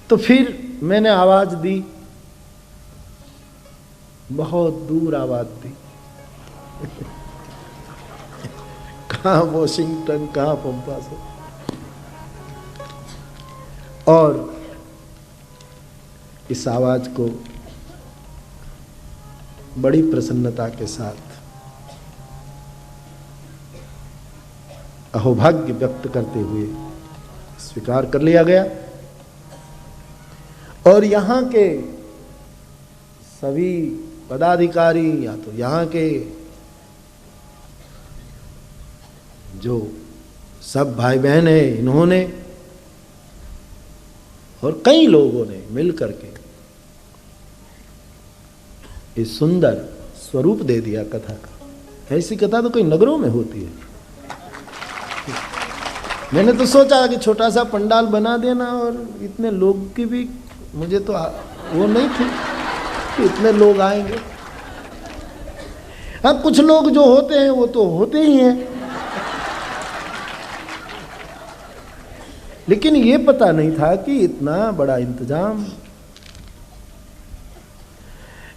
तो फिर मैंने आवाज दी, बहुत दूर आवाज दी, कहां वॉशिंगटन, कहां पंपा से, और इस आवाज को बड़ी प्रसन्नता के साथ अहोभाग्य व्यक्त करते हुए स्वीकार कर लिया गया। और यहाँ के सभी पदाधिकारी या तो यहाँ के जो सब भाई बहन हैं, इन्होंने और कई लोगों ने मिल करके ये सुंदर स्वरूप दे दिया कथा का। ऐसी कथा तो कोई नगरों में होती है। मैंने तो सोचा कि छोटा सा पंडाल बना देना और इतने लोग की भी, मुझे तो वो नहीं थी कि इतने लोग आएंगे। हाँ, कुछ लोग जो होते हैं वो तो होते ही हैं, लेकिन ये पता नहीं था कि इतना बड़ा इंतजाम।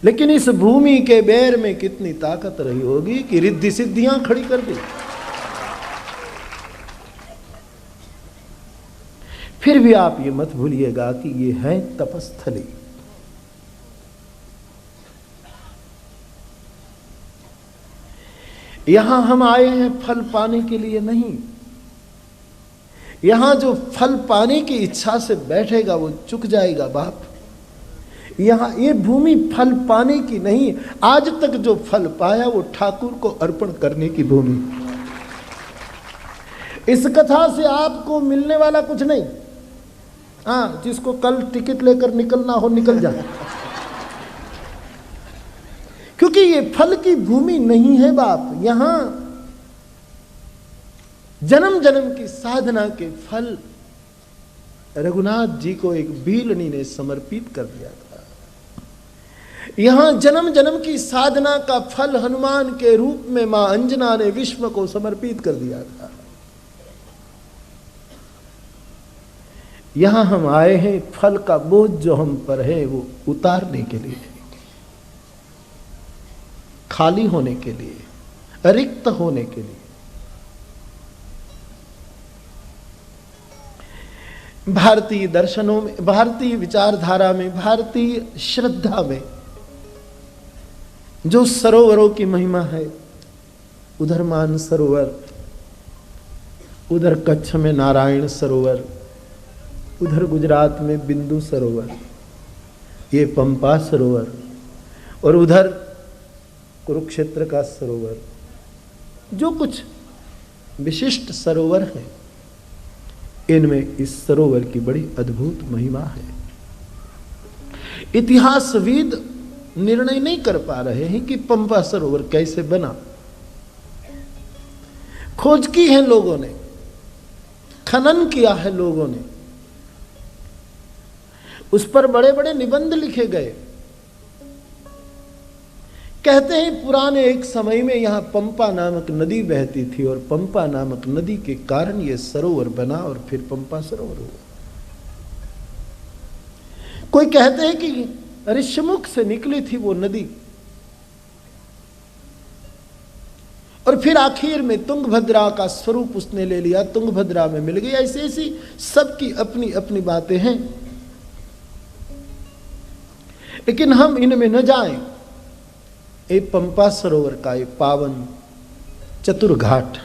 लेकिन इस भूमि के बैर में कितनी ताकत रही होगी कि रिद्धि सिद्धियां खड़ी कर दी। फिर भी आप ये मत भूलिएगा कि ये है तपस्थली। यहां हम आए हैं फल पाने के लिए नहीं। यहां जो फल पाने की इच्छा से बैठेगा वो चुक जाएगा बाप। यहां ये भूमि फल पाने की नहीं, आज तक जो फल पाया वो ठाकुर को अर्पण करने की भूमि। इस कथा से आपको मिलने वाला कुछ नहीं। हाँ, जिसको कल टिकट लेकर निकलना हो निकल जाए, क्योंकि ये फल की भूमि नहीं है बाप। यहां जन्म जन्म की साधना के फल रघुनाथ जी को एक भीलनी ने समर्पित कर दिया था। यहां जन्म जन्म की साधना का फल हनुमान के रूप में मां अंजना ने विश्व को समर्पित कर दिया था। यहां हम आए हैं फल का बोझ जो हम पर है वो उतारने के लिए, खाली होने के लिए, रिक्त होने के लिए। भारतीय दर्शनों में, भारतीय विचारधारा में, भारतीय श्रद्धा में जो सरोवरों की महिमा है, उधर मान सरोवर, उधर कच्छ में नारायण सरोवर, उधर गुजरात में बिंदु सरोवर, ये पंपा सरोवर, और उधर कुरुक्षेत्र का सरोवर, जो कुछ विशिष्ट सरोवर है इनमें इस सरोवर की बड़ी अद्भुत महिमा है। इतिहासविद निर्णय नहीं कर पा रहे हैं कि पंपा सरोवर कैसे बना। खोज की है लोगों ने, खनन किया है लोगों ने, उस पर बड़े बड़े निबंध लिखे गए। कहते हैं पुराने एक समय में यहां पंपा नामक नदी बहती थी और पंपा नामक नदी के कारण यह सरोवर बना और फिर पंपा सरोवर हुआ। कोई कहते हैं कि ऋषमुख से निकली थी वो नदी और फिर आखिर में तुंगभद्रा का स्वरूप उसने ले लिया, तुंगभद्रा में मिल गई। ऐसी ऐसी सबकी अपनी अपनी बातें हैं, लेकिन हम इनमें न जाएं। ये पंपा सरोवर का ये पावन चतुर्घाट,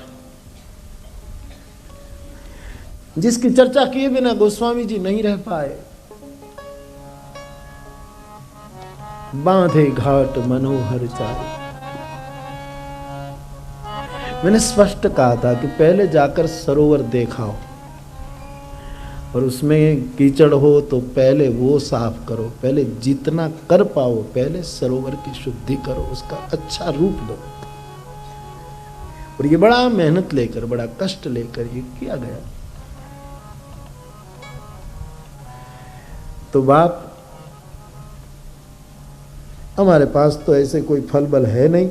जिसकी चर्चा किए बिना गोस्वामी जी नहीं रह पाए। बांधे घाट मनोहर चाहे। मैंने स्पष्ट कहा था कि पहले जाकर सरोवर देखाओ और उसमें कीचड़ हो तो पहले वो साफ करो, पहले जितना कर पाओ पहले सरोवर की शुद्धि करो, उसका अच्छा रूप दो। और ये बड़ा मेहनत लेकर, बड़ा कष्ट लेकर ये किया गया। तो बाप, हमारे पास तो ऐसे कोई फल बल है नहीं,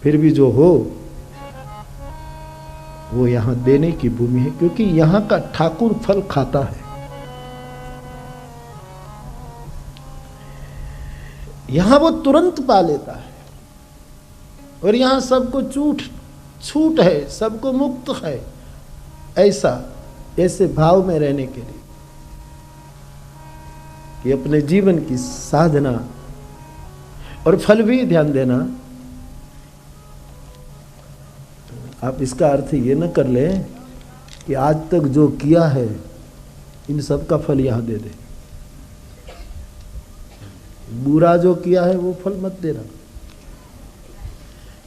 फिर भी जो हो वो यहां देने की भूमि है, क्योंकि यहां का ठाकुर फल खाता है। यहां वो तुरंत पा लेता है और यहां सबको छूट है, सबको मुक्त है। ऐसे भाव में रहने के लिए कि अपने जीवन की साधना और फल भी ध्यान देना। आप इसका अर्थ ये न कर ले कि आज तक जो किया है इन सब का फल यहां दे दे। बुरा जो किया है वो फल मत देना,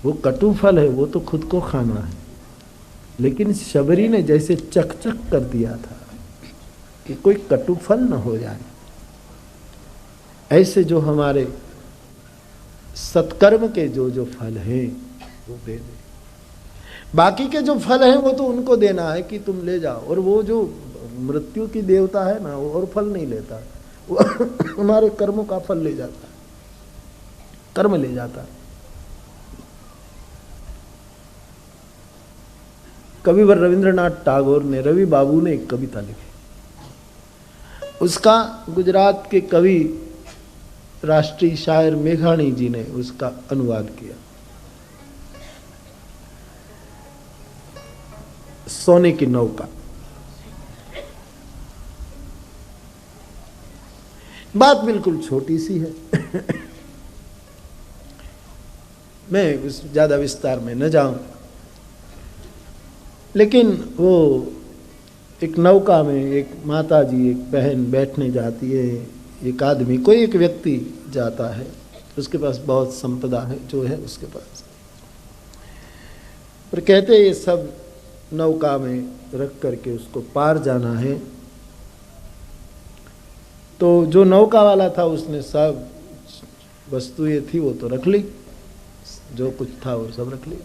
वो कटु फल है, वो तो खुद को खाना है। लेकिन शबरी ने जैसे चकचक कर दिया था कि कोई कटु फल न हो जाए, ऐसे जो हमारे सत्कर्म के जो फल हैं वो दे दे। बाकी के जो फल हैं वो तो उनको देना है कि तुम ले जाओ। और वो जो मृत्यु की देवता है ना, वो और फल नहीं लेता, वो हमारे कर्मों का फल ले जाता है, कर्म ले जाता है। कविवर रविंद्रनाथ टैगोर ने, रवि बाबू ने एक कविता लिखी, उसका गुजरात के कवि राष्ट्रीय शायर मेघाणी जी ने उसका अनुवाद किया। सोने की नौका। बात बिल्कुल छोटी सी है मैं उस ज्यादा विस्तार में न जाऊं, लेकिन वो एक नौका में एक माता जी, एक बहन बैठने जाती है, एक आदमी, कोई एक व्यक्ति जाता है, उसके पास बहुत संपदा है जो है उसके पास, पर कहते ये सब नौका में रख करके उसको पार जाना है। तो जो नौका वाला था उसने सब वस्तुएं थी वो तो रख ली, जो कुछ था वो सब रख लिया।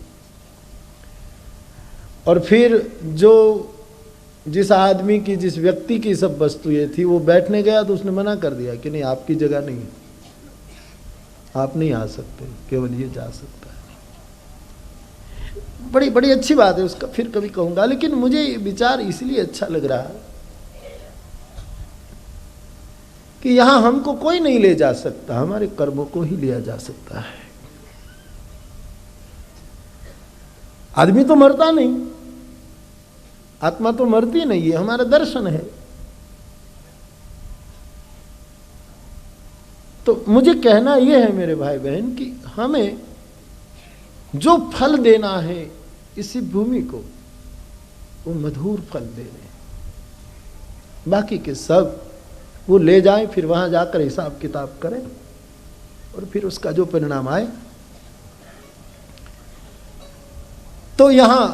और फिर जिस आदमी की, जिस व्यक्ति की सब वस्तुएं थी वो बैठने गया तो उसने मना कर दिया कि नहीं, आपकी जगह नहीं है, आप नहीं आ सकते, केवल ये जा सकता है। बड़ी बड़ी अच्छी बात है, उसका फिर कभी कहूंगा। लेकिन मुझे विचार इसलिए अच्छा लग रहा है कि यहां हमको कोई नहीं ले जा सकता, हमारे कर्मों को ही लिया जा सकता है। आदमी तो मरता नहीं, आत्मा तो मरती नहीं है, हमारा दर्शन है। तो मुझे कहना यह है मेरे भाई बहन कि हमें जो फल देना है इसी भूमि को, वो मधुर फल देने, बाकी के सब वो ले जाएं, फिर वहां जाकर हिसाब किताब करें और फिर उसका जो परिणाम आए। तो यहां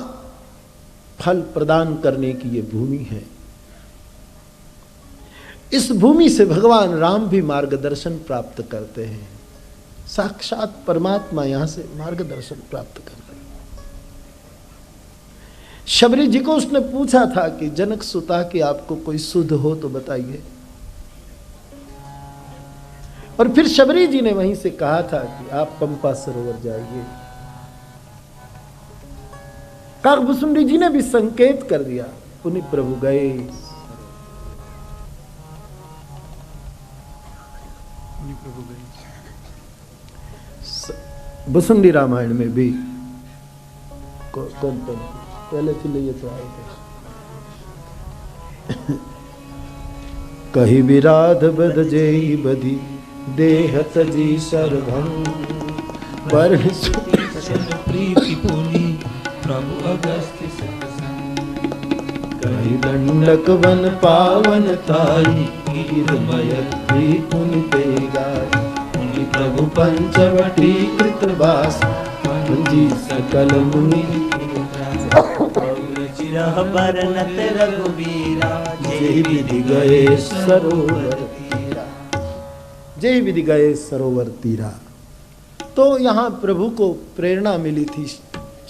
फल प्रदान करने की ये भूमि है। इस भूमि से भगवान राम भी मार्गदर्शन प्राप्त करते हैं। साक्षात परमात्मा यहां से मार्गदर्शन प्राप्त करते हैं। शबरी जी को उसने पूछा था कि जनक सुता कि आपको कोई सुध हो तो बताइए, और फिर शबरी जी ने वहीं से कहा था कि आप पंपा सरोवर जाइए। काकभुसुंडी जी ने भी संकेत कर दिया, पुनि प्रभु गए। भुसुंडी रामायण में भी कौन पहले थी ये तो आए थे। कही विराध बद जेई बधी देह तजी सरभंग पर प्रीति पुनि प्रभु अगस्त्य कही दंडक वन पावन ताई गिरमयत्री पुनि ते गाई पुनि प्रभु पंचवटी कृतवास जी सकल मुनि बरनत रघुवीरा जय विधि गए सरोवर तीरा, जय विधि गए सरोवर तीरा। तो यहाँ प्रभु को प्रेरणा मिली थी।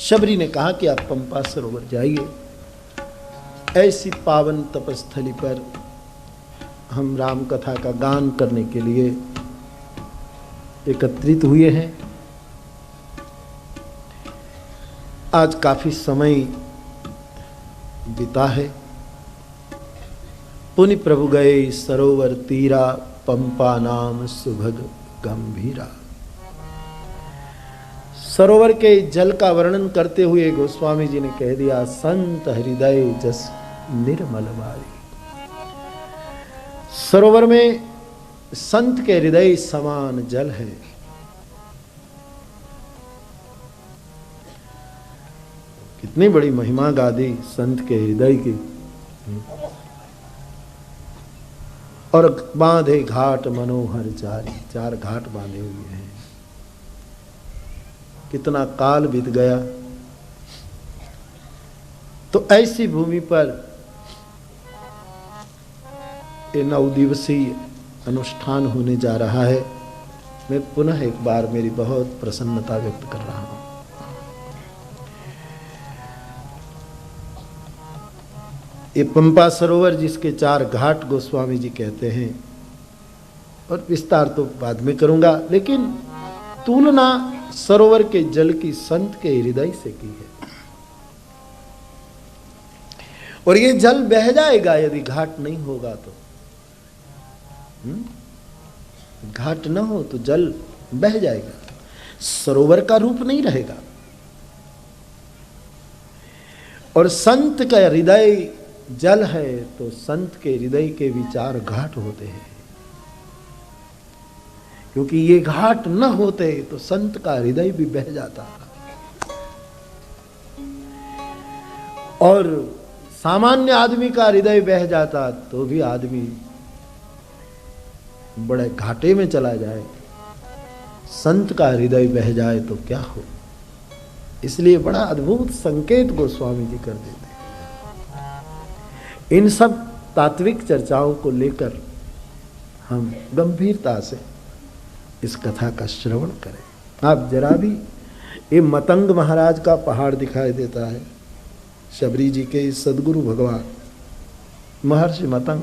शबरी ने कहा कि आप पंपा सरोवर जाइए। ऐसी पावन तपस्थली पर हम राम कथा का गान करने के लिए एकत्रित हुए हैं। आज काफी समय बिता है। पुनि प्रभु गए सरोवर तीरा पंपा नाम सुभग गंभीरा। सरोवर के जल का वर्णन करते हुए गोस्वामी जी ने कह दिया, संत हृदय जस निर्मल वारी। सरोवर में संत के हृदय समान जल है। कितनी बड़ी महिमा गा दी संत के हृदय की। और बांधे घाट मनोहर चारी, चार घाट बांधे हुए हैं। कितना काल बीत गया। तो ऐसी भूमि पर ये 9 दिवसीय अनुष्ठान होने जा रहा है। मैं पुनः एक बार मेरी बहुत प्रसन्नता व्यक्त कर रहा हूं। ये पंपा सरोवर जिसके 4 घाट गोस्वामी जी कहते हैं, और विस्तार तो बाद में करूंगा, लेकिन तुलना सरोवर के जल की संत के हृदय से की है। और ये जल बह जाएगा यदि घाट नहीं होगा तो। घाट न हो तो जल बह जाएगा, सरोवर का रूप नहीं रहेगा। और संत का हृदय जल है तो संत के हृदय के विचार घाट होते हैं। क्योंकि ये घाट न होते तो संत का हृदय भी बह जाता। और सामान्य आदमी का हृदय बह जाता तो भी आदमी बड़े घाटे में चला जाए। संत का हृदय बह जाए तो क्या हो। इसलिए बड़ा अद्भुत संकेत गोस्वामी जी कर देते हैं। इन सब तात्विक चर्चाओं को लेकर हम गंभीरता से इस कथा का श्रवण करें। आप जरा भी, ये मतंग महाराज का पहाड़ दिखाई देता है, शबरी जी के सदगुरु भगवान महर्षि मतंग।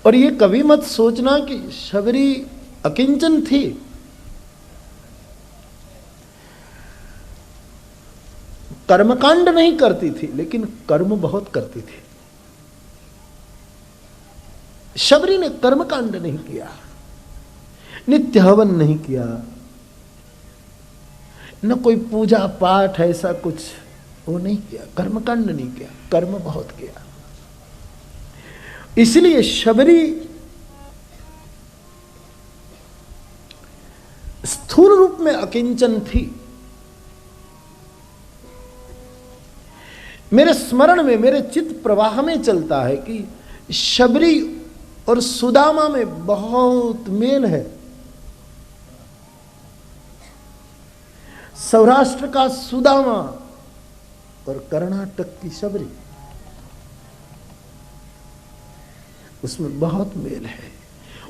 और ये कभी मत सोचना कि शबरी अकिंचन थी। कर्मकांड नहीं करती थी, लेकिन कर्म बहुत करती थी। शबरी ने कर्मकांड नहीं किया, नित्य हवन नहीं किया, न कोई पूजा पाठ ऐसा कुछ वो नहीं किया, कर्मकांड नहीं किया, कर्म बहुत किया। इसलिए शबरी स्थूल रूप में अकिंचन थी। मेरे स्मरण में, मेरे चित्त प्रवाह में चलता है कि शबरी और सुदामा में बहुत मेल है। सौराष्ट्र का सुदामा और कर्नाटक की शबरी। उसमें बहुत मेल है।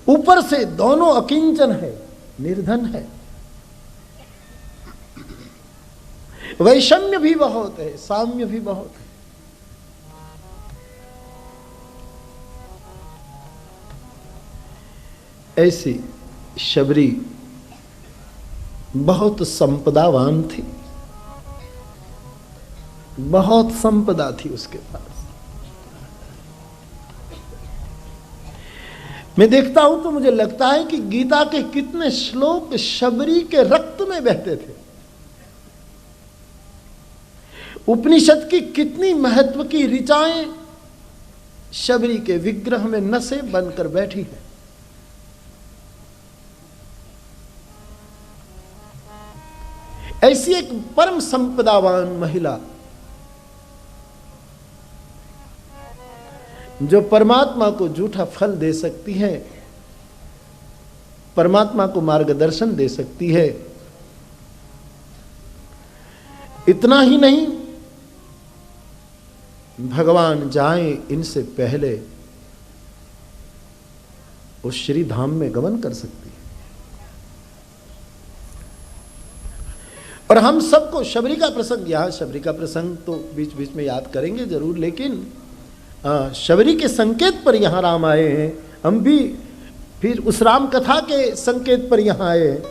ऊपर से दोनों अकिंचन है, निर्धन है, वैषम्य भी बहुत है, साम्य भी बहुत है। ऐसी शबरी बहुत संपदावान थी, बहुत संपदा थी उसके पास। मैं देखता हूं तो मुझे लगता है कि गीता के कितने श्लोक शबरी के रक्त में बहते थे। उपनिषद की कितनी महत्व की ऋचाएं शबरी के विग्रह में नसें बनकर बैठी है। ऐसी एक परम संपदावान महिला जो परमात्मा को झूठा फल दे सकती है, परमात्मा को मार्गदर्शन दे सकती है। इतना ही नहीं, भगवान जाएं इनसे पहले वो श्री धाम में गमन कर सकती है। और हम सबको शबरी का प्रसंग, यहां शबरी का प्रसंग तो बीच बीच में याद करेंगे जरूर, लेकिन शबरी के संकेत पर यहां राम आए हैं। हम भी फिर उस राम कथा के संकेत पर यहां आए हैं।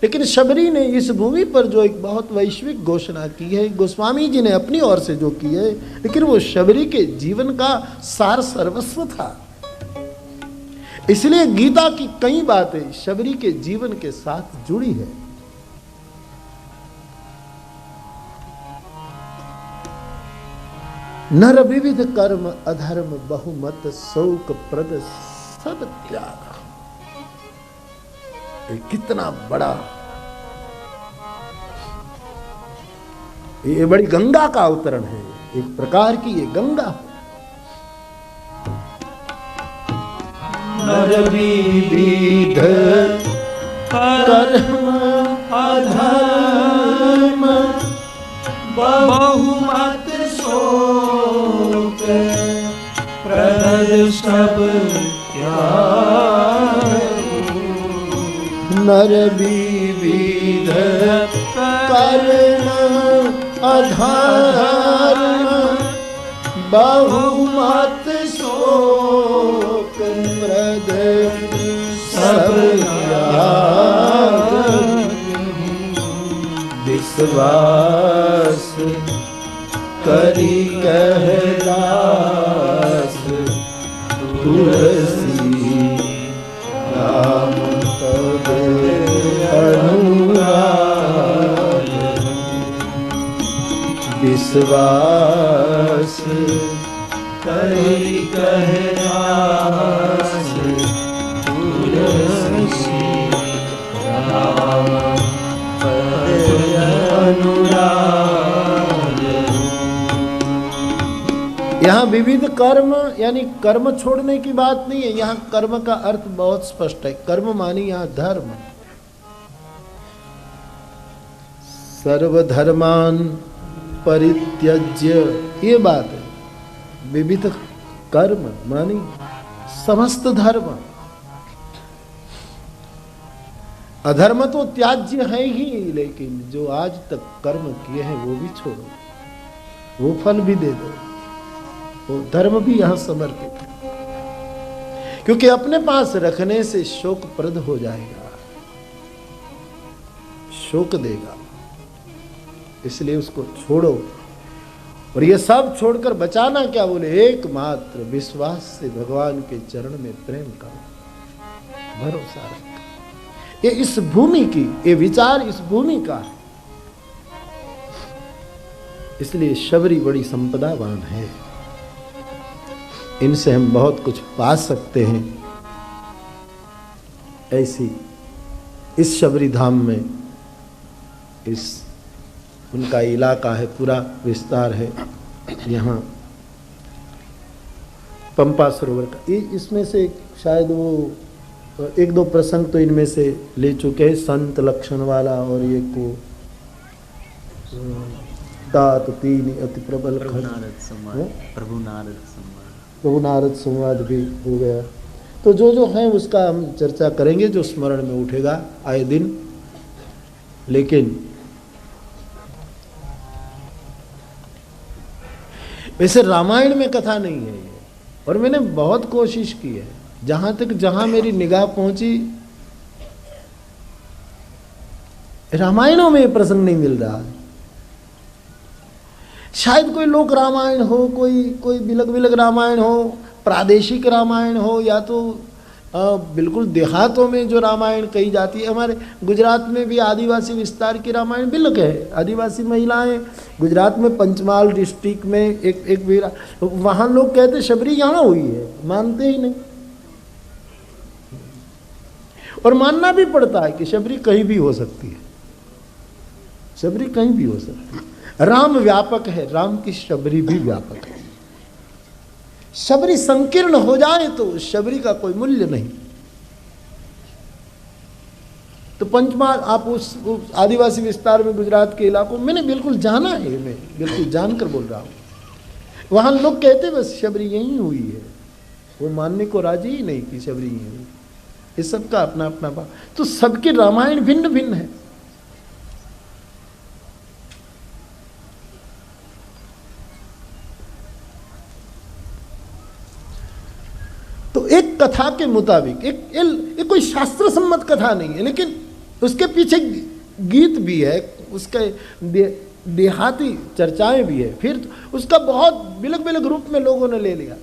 लेकिन शबरी ने इस भूमि पर जो एक बहुत वैश्विक घोषणा की है, गोस्वामी जी ने अपनी ओर से जो की है, लेकिन वो शबरी के जीवन का सार सर्वस्व था। इसलिए गीता की कई बातें शबरी के जीवन के साथ जुड़ी है। नर विविध कर्म अधर्म बहुमत शोक प्रद सब त्याग। ये कितना बड़ा, ये बड़ी गंगा का अवतरण है, एक प्रकार की ये गंगा है। नर विविध कर्म अधर्म बहुमत शोक प्रद सब त्याग। नर विविध कर्म अधर्म बहुमत शोक प्रद सब त्याग। विश्वास करी कह दास तुलसी राम तब अनुराग। विश्वास करी कह दास तुलसी राम पद अनुराग। यहाँ विविध कर्म यानी कर्म छोड़ने की बात नहीं है। यहाँ कर्म का अर्थ बहुत स्पष्ट है। कर्म मानी यहाँ धर्म। सर्वधर्मान परित्यज्य, ये बात है। विविध कर्म मानी समस्त धर्म। अधर्म तो त्याज्य है ही, लेकिन जो आज तक कर्म किए हैं वो भी छोड़ो, वो फल भी दे दो, वो धर्म भी यहां समर्पित है। क्योंकि अपने पास रखने से शोकप्रद हो जाएगा, शोक देगा, इसलिए उसको छोड़ो। और ये सब छोड़कर बचाना क्या, बोले एकमात्र विश्वास से भगवान के चरण में प्रेम करो, भरोसा रखो। ये इस भूमि की, ये विचार इस भूमि का है। इसलिए शबरी बड़ी संपदावान है। इनसे हम बहुत कुछ पा सकते हैं। ऐसी इस शबरी धाम में इस उनका इलाका है, पूरा विस्तार है। यहाँ पंपा सरोवर का, ये इसमें से शायद वो एक दो प्रसंग तो इनमें से ले चुके हैं। संत लक्षण वाला और ये को तात तीन अति प्रबल प्रभु नारद संवाद। तो नारद संवाद भी हो गया। तो जो जो है उसका हम चर्चा करेंगे, जो स्मरण में उठेगा आए दिन। लेकिन वैसे रामायण में कथा नहीं है ये, और मैंने बहुत कोशिश की है, जहां मेरी निगाह पहुंची रामायणों में ये प्रसंग नहीं मिल रहा है। शायद कोई लोक रामायण हो, कोई बिलग बिलग रामायण हो, प्रादेशिक रामायण हो, या तो बिल्कुल देहातों में जो रामायण कही जाती है। हमारे गुजरात में भी आदिवासी विस्तार की रामायण बिल्कुल है। आदिवासी महिलाएं गुजरात में पंचमहाल डिस्ट्रिक्ट में एक वीरा, वहाँ लोग कहते शबरी यहाँ हुई है, मानते ही नहीं। और मानना भी पड़ता है कि शबरी कहीं भी हो सकती है, शबरी कहीं भी हो सकती है। राम व्यापक है, राम की शबरी भी व्यापक है। शबरी संकीर्ण हो जाए तो शबरी का कोई मूल्य नहीं। तो पंचमहाल, आप उस आदिवासी विस्तार में गुजरात के इलाकों, मैंने बिल्कुल जाना है, मैं बिल्कुल जानकर बोल रहा हूं। वहां लोग कहते बस शबरी यही हुई है, वो मानने को राजी ही नहीं कि शबरी यही हुई। इस सबका अपना अपना बात। तो सबके रामायण भिन्न भिन्न है। तो एक कथा के मुताबिक, एक कोई शास्त्र सम्मत कथा नहीं है, लेकिन उसके पीछे गीत भी है, उसके देहाती चर्चाएं भी है, फिर उसका बहुत बिलग बिलग रूप में लोगों ने ले लिया।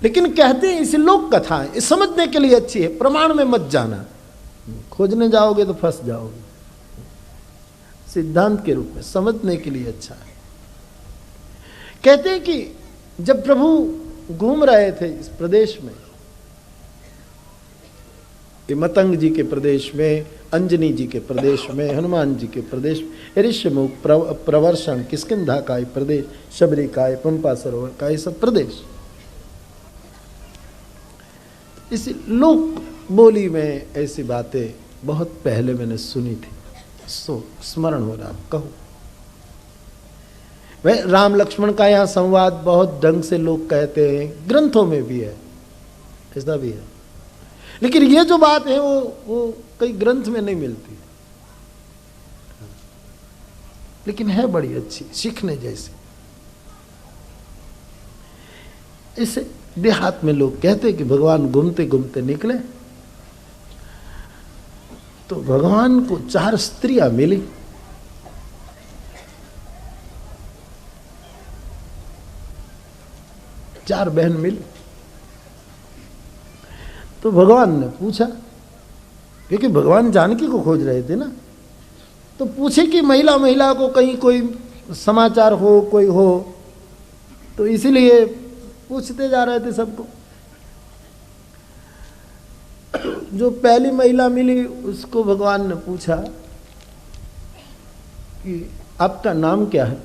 लेकिन कहते हैं इसे लोक कथा है, समझने के लिए अच्छी है, प्रमाण में मत जाना, खोजने जाओगे तो फंस जाओगे। सिद्धांत के रूप में समझने के लिए अच्छा है। कहते हैं कि जब प्रभु घूम रहे थे इस प्रदेश में, मतंग जी के प्रदेश में, अंजनी जी के प्रदेश में, हनुमान जी के प्रदेश में, ऋष्यमुख, प्रवर्षण, किष्किंधा का प्रदेश, शबरी का, पंपा सरोवर का, ये सब प्रदेश। इस लोक बोली में ऐसी बातें बहुत पहले मैंने सुनी थी, सो स्मरण हो रहा, कहो। वह राम लक्ष्मण का यहाँ संवाद बहुत ढंग से लोग कहते हैं, ग्रंथों में भी है, ऐसा भी है। लेकिन ये जो बात है वो कई ग्रंथ में नहीं मिलती, लेकिन है बड़ी अच्छी, सीखने जैसी। इसे देहात में लोग कहते कि भगवान घूमते घूमते निकले तो भगवान को 4 स्त्रियां मिली। चार बहन मिली। तो भगवान ने पूछा, क्योंकि भगवान जानकी को खोज रहे थे ना, तो पूछे कि महिला को कहीं कोई समाचार हो, कोई हो, तो इसीलिए पूछते जा रहे थे सबको। जो पहली महिला मिली उसको भगवान ने पूछा कि आपका नाम क्या है।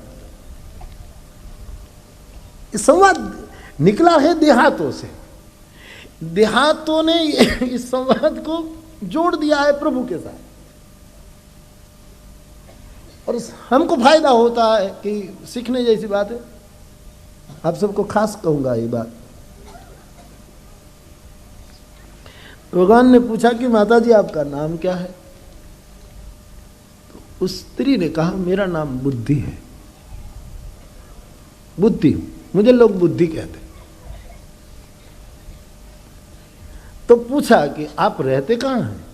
इस संवाद निकला है देहातों से, देहातों ने इस संवाद को जोड़ दिया है प्रभु के साथ, और हमको फायदा होता है कि सीखने जैसी बात है। आप सबको खास कहूंगा ये बात। भगवान ने पूछा कि माता जी आपका नाम क्या है। तो उस स्त्री ने कहा मेरा नाम बुद्धि है, बुद्धि, मुझे लोग बुद्धि कहते। तो पूछा कि आप रहते कहाँ हैं,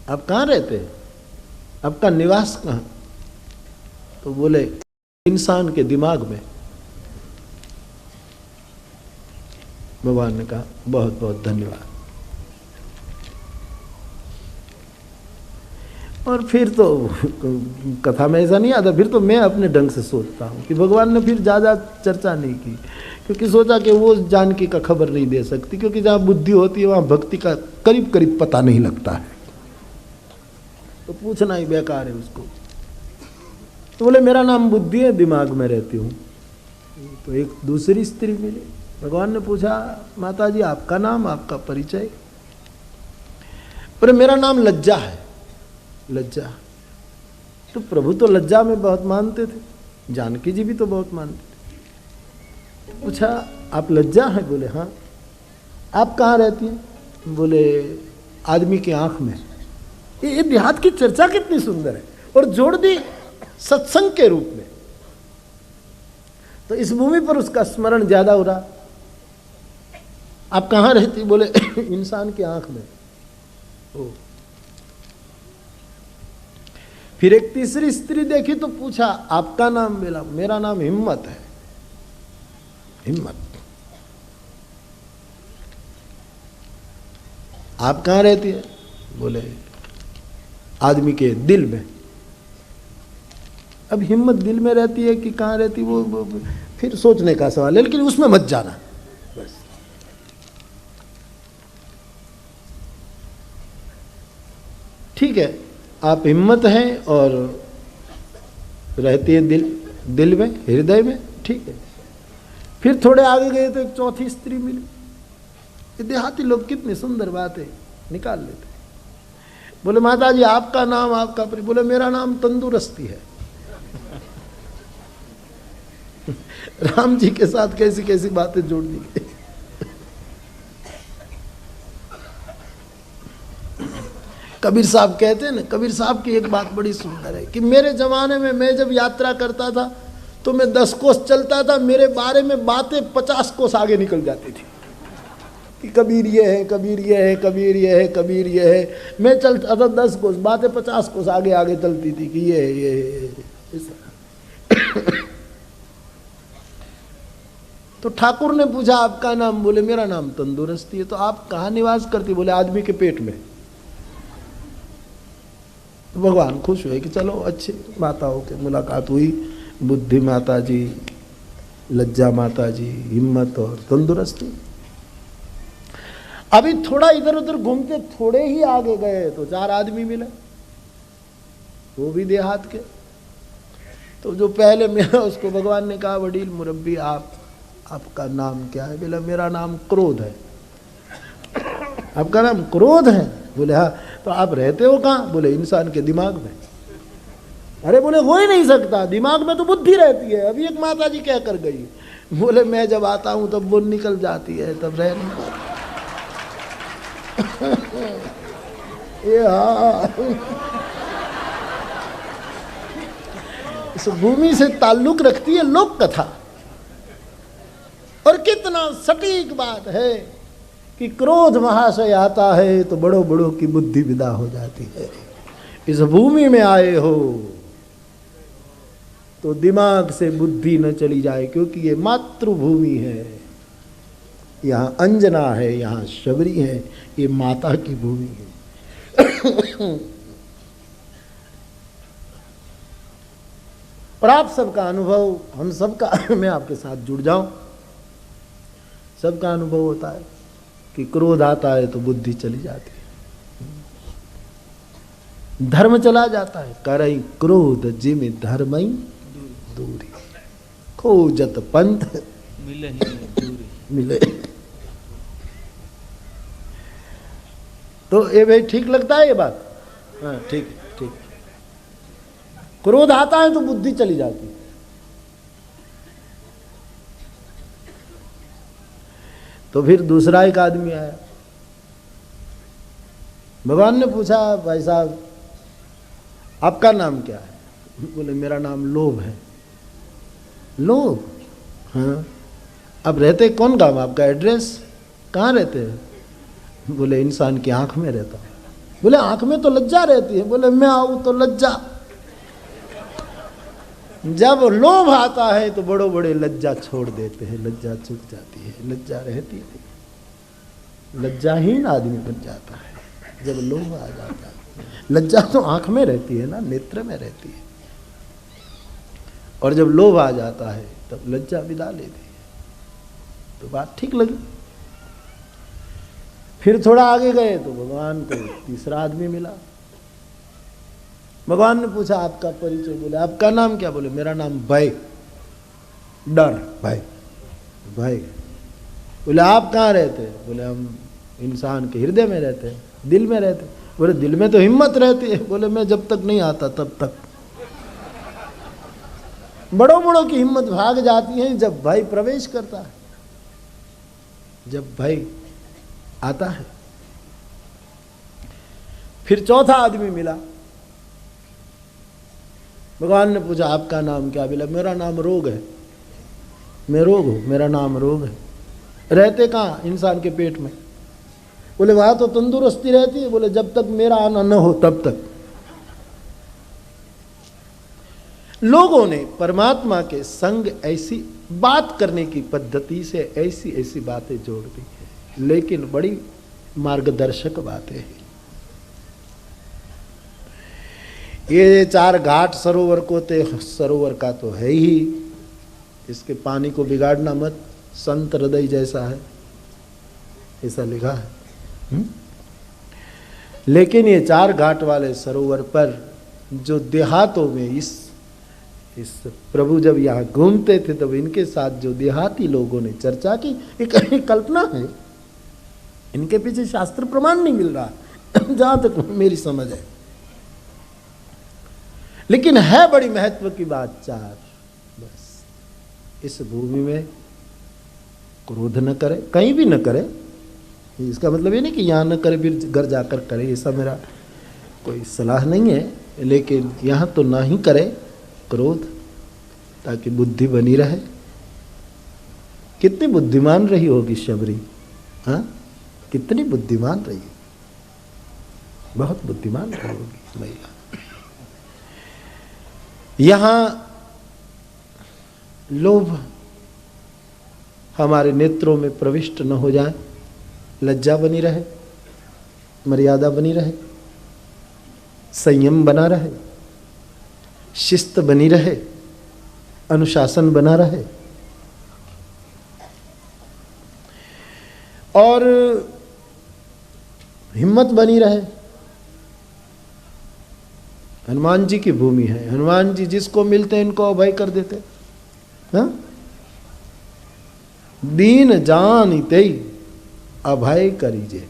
आप कहाँ रहते हैं, आपका निवास कहाँ। तो बोले इंसान के दिमाग में। भगवान ने कहा बहुत बहुत धन्यवाद। और फिर तो कथा में ऐसा नहीं आता, फिर तो मैं अपने ढंग से सोचता हूँ कि भगवान ने फिर ज़्यादा चर्चा नहीं की, क्योंकि सोचा कि वो जानकी का खबर नहीं दे सकती, क्योंकि जहाँ बुद्धि होती है वहाँ भक्ति का करीब करीब पता नहीं लगता है, तो पूछना ही बेकार है उसको। तो बोले मेरा नाम बुद्धि है, दिमाग में रहती हूँ। तो एक दूसरी स्त्री मिली। भगवान ने पूछा माता जी आपका नाम, आपका परिचय। बोले मेरा नाम लज्जा है, लज्जा। तो प्रभु तो लज्जा में बहुत मानते थे, जानकी जी भी तो बहुत मानते थे। पूछा आप लज्जा है? बोले हाँ। आप कहाँ रहती हैं? बोले आदमी की आंख में। ये देहात की चर्चा कितनी सुंदर है, और जोड़ दी सत्संग के रूप में। तो इस भूमि पर उसका स्मरण ज्यादा हो रहा। आप कहाँ रहती? बोले इंसान की आंख में। ओ। फिर एक तीसरी स्त्री देखी तो पूछा आपका नाम? बोला मेरा नाम हिम्मत है। हिम्मत। आप कहाँ रहती है? बोले आदमी के दिल में। अब हिम्मत दिल में रहती है कि कहाँ रहती, वो फिर सोचने का सवाल है, लेकिन उसमें मत जाना बस। ठीक है, आप हिम्मत हैं और रहती है दिल में, हृदय में, ठीक है। फिर थोड़े आगे गए तो एक चौथी स्त्री मिली। देहाती लोग कितनी सुंदर बातें निकाल लेते। बोले माता जी आपका नाम, आपका बोले मेरा नाम तंदुरुस्ती है। राम जी के साथ कैसी कैसी बातें जोड़ दी गई। कबीर साहब कहते हैं ना, कबीर साहब की एक बात बड़ी सुंदर है कि मेरे जमाने में मैं जब यात्रा करता था तो मैं 10 कोस चलता था, मेरे बारे में बातें 50 कोस आगे निकल जाती थी कि कबीर ये है, कबीर ये है, कबीर ये है, कबीर ये है। मैं चलता था 10 कोस, बातें 50 कोस आगे आगे चलती थी कि ये है। तो ठाकुर ने पूछा आपका नाम? बोले मेरा नाम तंदुरुस्ती है। तो आप कहाँ निवास करती? बोले आदमी के पेट में। तो भगवान खुश हुए कि चलो अच्छी माताओं की मुलाकात हुई। बुद्धि माता जी, लज्जा माता जी, हिम्मत और तंदुरुस्ती। अभी थोड़ा इधर उधर घूमते थोड़े ही आगे गए तो 4 आदमी मिले, वो भी देहात के। तो जो पहले मिला उसको भगवान ने कहा वडील मुरब्बी आपका नाम क्या है? बोला मेरा नाम क्रोध है। आपका नाम क्रोध है? बोले हाँ। तो आप रहते हो कहाँ? बोले इंसान के दिमाग में। अरे बोले हो ही नहीं सकता, दिमाग में तो बुद्धि रहती है। अभी एक माता जी कह कर गई। बोले मैं जब आता हूं तब वो निकल जाती है, तब रह नहीं ये हाँ। इस भूमि से ताल्लुक रखती है लोक कथा। और कितना सटीक बात है कि क्रोध महाशय आता है तो बड़ों बड़ों की बुद्धि विदा हो जाती है। इस भूमि में आए हो तो दिमाग से बुद्धि न चली जाए, क्योंकि ये मातृभूमि है। यहाँ अंजना है, यहाँ शबरी है, ये माता की भूमि है। और आप सबका अनुभव, हम सबका, मैं आपके साथ जुड़ जाऊं, सबका अनुभव होता है कि क्रोध आता है तो बुद्धि चली जाती है, धर्म चला जाता है। करई क्रोध जिमि धर्मई दूरी, खोजत पंथ मिले। तो ये भाई ठीक लगता है ये बात? हाँ ठीक ठीक। क्रोध आता है तो बुद्धि चली जाती है। तो फिर दूसरा एक आदमी आया। भगवान ने पूछा भाई साहब आपका नाम क्या है? बोले मेरा नाम लोभ है। लोभ? हाँ। अब रहते कौन गांव? आपका एड्रेस कहाँ रहते हैं? बोले इंसान की आंख में रहता हूँ। बोले आंख में तो लज्जा रहती है। बोले मैं आऊं तो लज्जा। जब लोभ आता है तो बड़े बड़े लज्जा छोड़ देते हैं, लज्जा चुक जाती है, लज्जा रहती नहीं। लज्जाहीन आदमी बन जाता है जब लोभ आ जाता है। लज्जा तो आंख में रहती है ना, नेत्र में रहती है, और जब लोभ आ जाता है तब लज्जा विदा लेती है। तो बात ठीक लगी। फिर थोड़ा आगे गए तो भगवान को तीसरा आदमी मिला। भगवान ने पूछा आपका परिचय? बोले आपका नाम क्या? बोले मेरा नाम भय, डर, भय, भय। बोले आप कहाँ रहते हैं? बोले हम इंसान के हृदय में रहते हैं, दिल में रहते हैं। बोले दिल में तो हिम्मत रहती है। बोले मैं जब तक नहीं आता तब तक। बड़ों बड़ों की हिम्मत भाग जाती है जब भाई प्रवेश करता है, जब भाई आता है। फिर चौथा आदमी मिला, भगवान ने पूछा आपका नाम क्या? बोला मेरा नाम रोग है, मैं रोग हूं, मेरा नाम रोग है। रहते कहाँ? इंसान के पेट में। बोले वहां तो तंदुरुस्ती रहती है। बोले जब तक मेरा आना न हो तब तक। लोगों ने परमात्मा के संग ऐसी बात करने की पद्धति से ऐसी ऐसी बातें जोड़ दी है, लेकिन बड़ी मार्गदर्शक बातें हैं। ये 4 घाट सरोवर को सरोवर का तो है ही, इसके पानी को बिगाड़ना मत, संत हृदय जैसा है, ऐसा लिखा है। लेकिन ये 4 घाट वाले सरोवर पर जो देहातों में इस प्रभु जब यहाँ घूमते थे तब इनके साथ जो देहाती लोगों ने चर्चा की, एक कल्पना है, इनके पीछे शास्त्र प्रमाण नहीं मिल रहा जहां तक मेरी समझ है, लेकिन है बड़ी महत्व की बात 4। बस इस भूमि में क्रोध न करे, कहीं भी न करे। इसका मतलब ये नहीं कि यहाँ न करे फिर घर जाकर करे, ऐसा मेरा कोई सलाह नहीं है, लेकिन यहाँ तो ना ही करे क्रोध, ताकि बुद्धि बनी रहे। कितनी बुद्धिमान रही होगी शबरी, हाँ कितनी बुद्धिमान रही, बहुत बुद्धिमान रही होगी महिला। यहाँ लोभ हमारे नेत्रों में प्रविष्ट न हो जाए, लज्जा बनी रहे, मर्यादा बनी रहे, संयम बना रहे, शिस्त बनी रहे, अनुशासन बना रहे, और हिम्मत बनी रहे। हनुमान जी की भूमि है, हनुमान जी जिसको मिलते हैं इनको अभय कर देते, हाँ? दीन जान तेई अभय करीजे।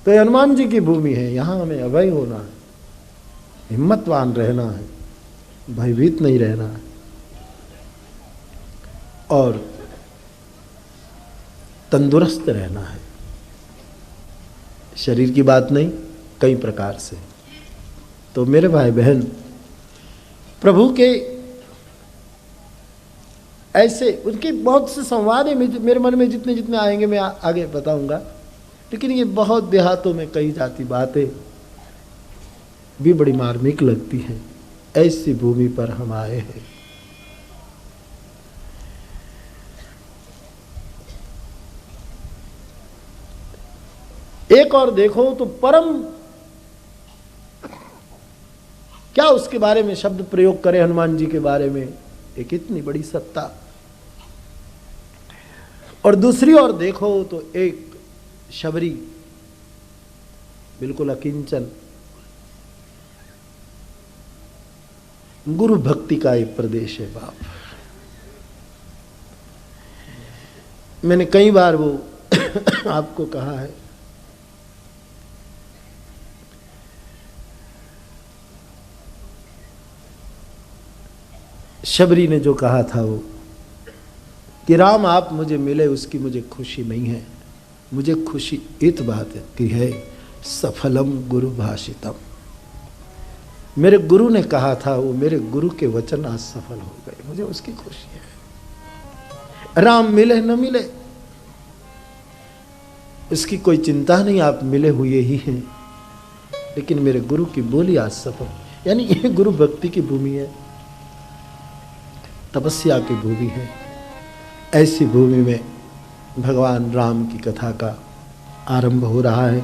तो हनुमान जी की भूमि है, यहां हमें अभय होना है, हिम्मतवान रहना है, भयभीत नहीं रहना है, और तंदुरुस्त रहना है। शरीर की बात नहीं, कई प्रकार से। तो मेरे भाई बहन, प्रभु के ऐसे उनके बहुत से संवाद है मेरे मन में, जितने जितने आएंगे मैं आगे बताऊंगा, लेकिन ये बहुत देहातों में कही जाती बातें भी बड़ी मार्मिक लगती हैं। ऐसी भूमि पर हम आए हैं। एक और देखो तो परम, क्या उसके बारे में शब्द प्रयोग करें हनुमान जी के बारे में, एक इतनी बड़ी सत्ता। और दूसरी ओर देखो तो एक शबरी, बिल्कुल अकिंचन, गुरु भक्ति का एक प्रदेश है बाप। मैंने कई बार वो आपको कहा है, शबरी ने जो कहा था वो कि राम आप मुझे मिले उसकी मुझे खुशी नहीं है, मुझे खुशी इत बात की है सफलम गुरु भाषितम। मेरे गुरु ने कहा था, वो मेरे गुरु के वचन आज सफल हो गए, मुझे उसकी खुशी है। राम मिले न मिले इसकी कोई चिंता नहीं, आप मिले हुए ही हैं, लेकिन मेरे गुरु की बोली आज सफल। यानी ये गुरु भक्ति की भूमि है, तपस्या की भूमि है। ऐसी भूमि में भगवान राम की कथा का आरंभ हो रहा है।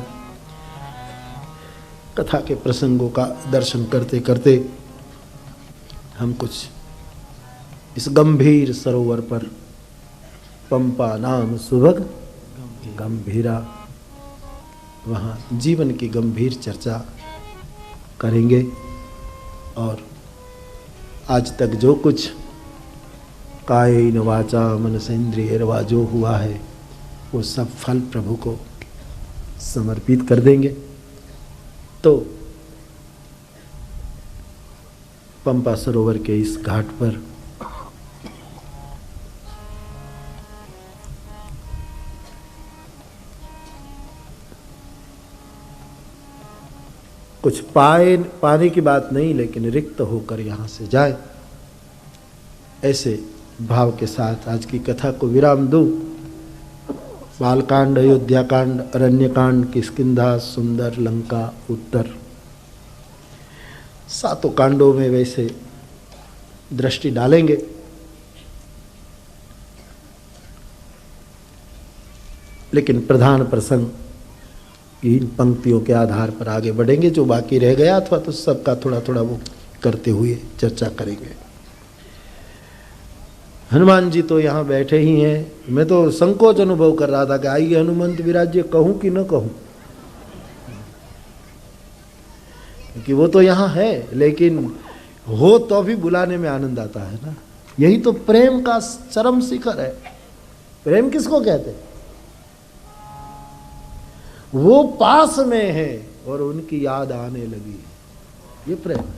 कथा के प्रसंगों का दर्शन करते करते हम कुछ इस गंभीर सरोवर पर, पंपा नाम सुभग गंभीरा, वहाँ जीवन की गंभीर चर्चा करेंगे। और आज तक जो कुछ कायेन वाचा मनसेन्द्रियर्वा जो हुआ है, वो सब फल प्रभु को समर्पित कर देंगे। तो पंपा सरोवर के इस घाट पर कुछ पाने की बात नहीं, लेकिन रिक्त होकर यहाँ से जाए। ऐसे भाव के साथ आज की कथा को विराम दूं। बालकांड, अयोध्याकांड, अरण्यकांड, किष्किंधा, सुंदर, लंका, उत्तर, सातों कांडों में वैसे दृष्टि डालेंगे। लेकिन प्रधान प्रसंग इन पंक्तियों के आधार पर आगे बढ़ेंगे। जो बाकी रह गया अथवा तो सबका थोड़ा थोड़ा वो करते हुए चर्चा करेंगे। हनुमान जी तो यहाँ बैठे ही हैं। मैं तो संकोच अनुभव कर रहा था कि आइए हनुमंत विराज्य, कहूँ कि न कहूँ, क्योंकि वो तो यहाँ है, लेकिन हो तो भी बुलाने में आनंद आता है ना। यही तो प्रेम का चरम शिखर है। प्रेम किसको कहते हैं? वो पास में है और उनकी याद आने लगी है, ये प्रेम है।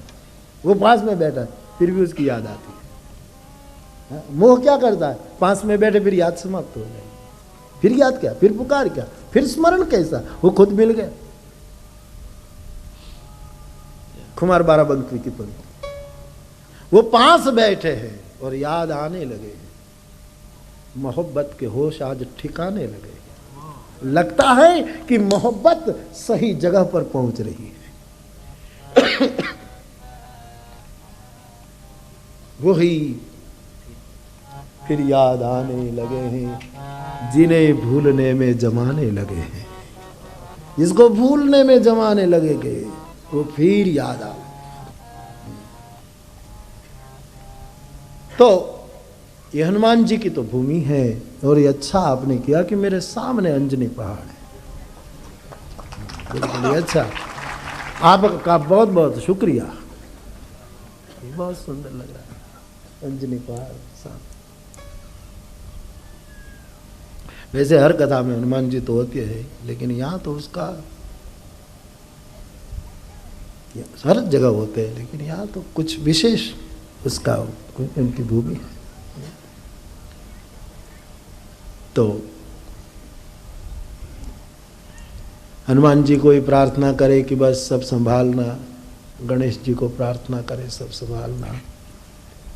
वो पास में बैठा है फिर भी उसकी याद आती है। मोह क्या करता है? पास में बैठे फिर याद समाप्त हो जाएगी, फिर याद क्या, फिर पुकार क्या, फिर स्मरण कैसा? वो खुद मिल गया। कुमार बाराबंकी की पंक्ति, वो पास बैठे हैं और याद आने लगे हैं। मोहब्बत के होश आज ठिकाने लगे। लगता है कि मोहब्बत सही जगह पर पहुंच रही है। वही फिर याद आने लगे हैं जिन्हें भूलने में जमाने लगे हैं। जिसको भूलने में जमाने लगेंगे वो फिर याद आ। तो ये हनुमान जी की तो भूमि है। और ये अच्छा आपने किया कि मेरे सामने अंजनी पहाड़ है। बिल्कुल अच्छा, आपका बहुत बहुत शुक्रिया। बहुत सुंदर लग रहा है अंजनी पहाड़ सामने। वैसे हर कथा में हनुमान जी तो होते हैं, लेकिन यहाँ तो उसका हर जगह होते हैं, लेकिन यहाँ तो कुछ विशेष उसका उनकी भूमि है। तो हनुमान जी को ही प्रार्थना करे कि बस सब संभालना, गणेश जी को प्रार्थना करे सब संभालना,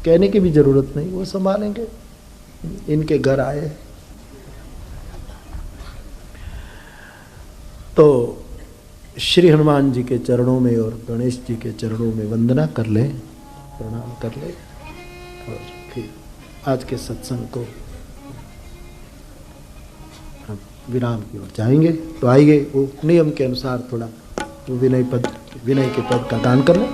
कहने की भी जरूरत नहीं, वो संभालेंगे। इनके घर आए तो श्री हनुमान जी के चरणों में और गणेश जी के चरणों में वंदना कर ले, प्रणाम कर ले, और फिर आज के सत्संग को हम विराम की ओर जाएंगे। तो आइए वो नियम के अनुसार थोड़ा वो विनय के पद का गान कर लें।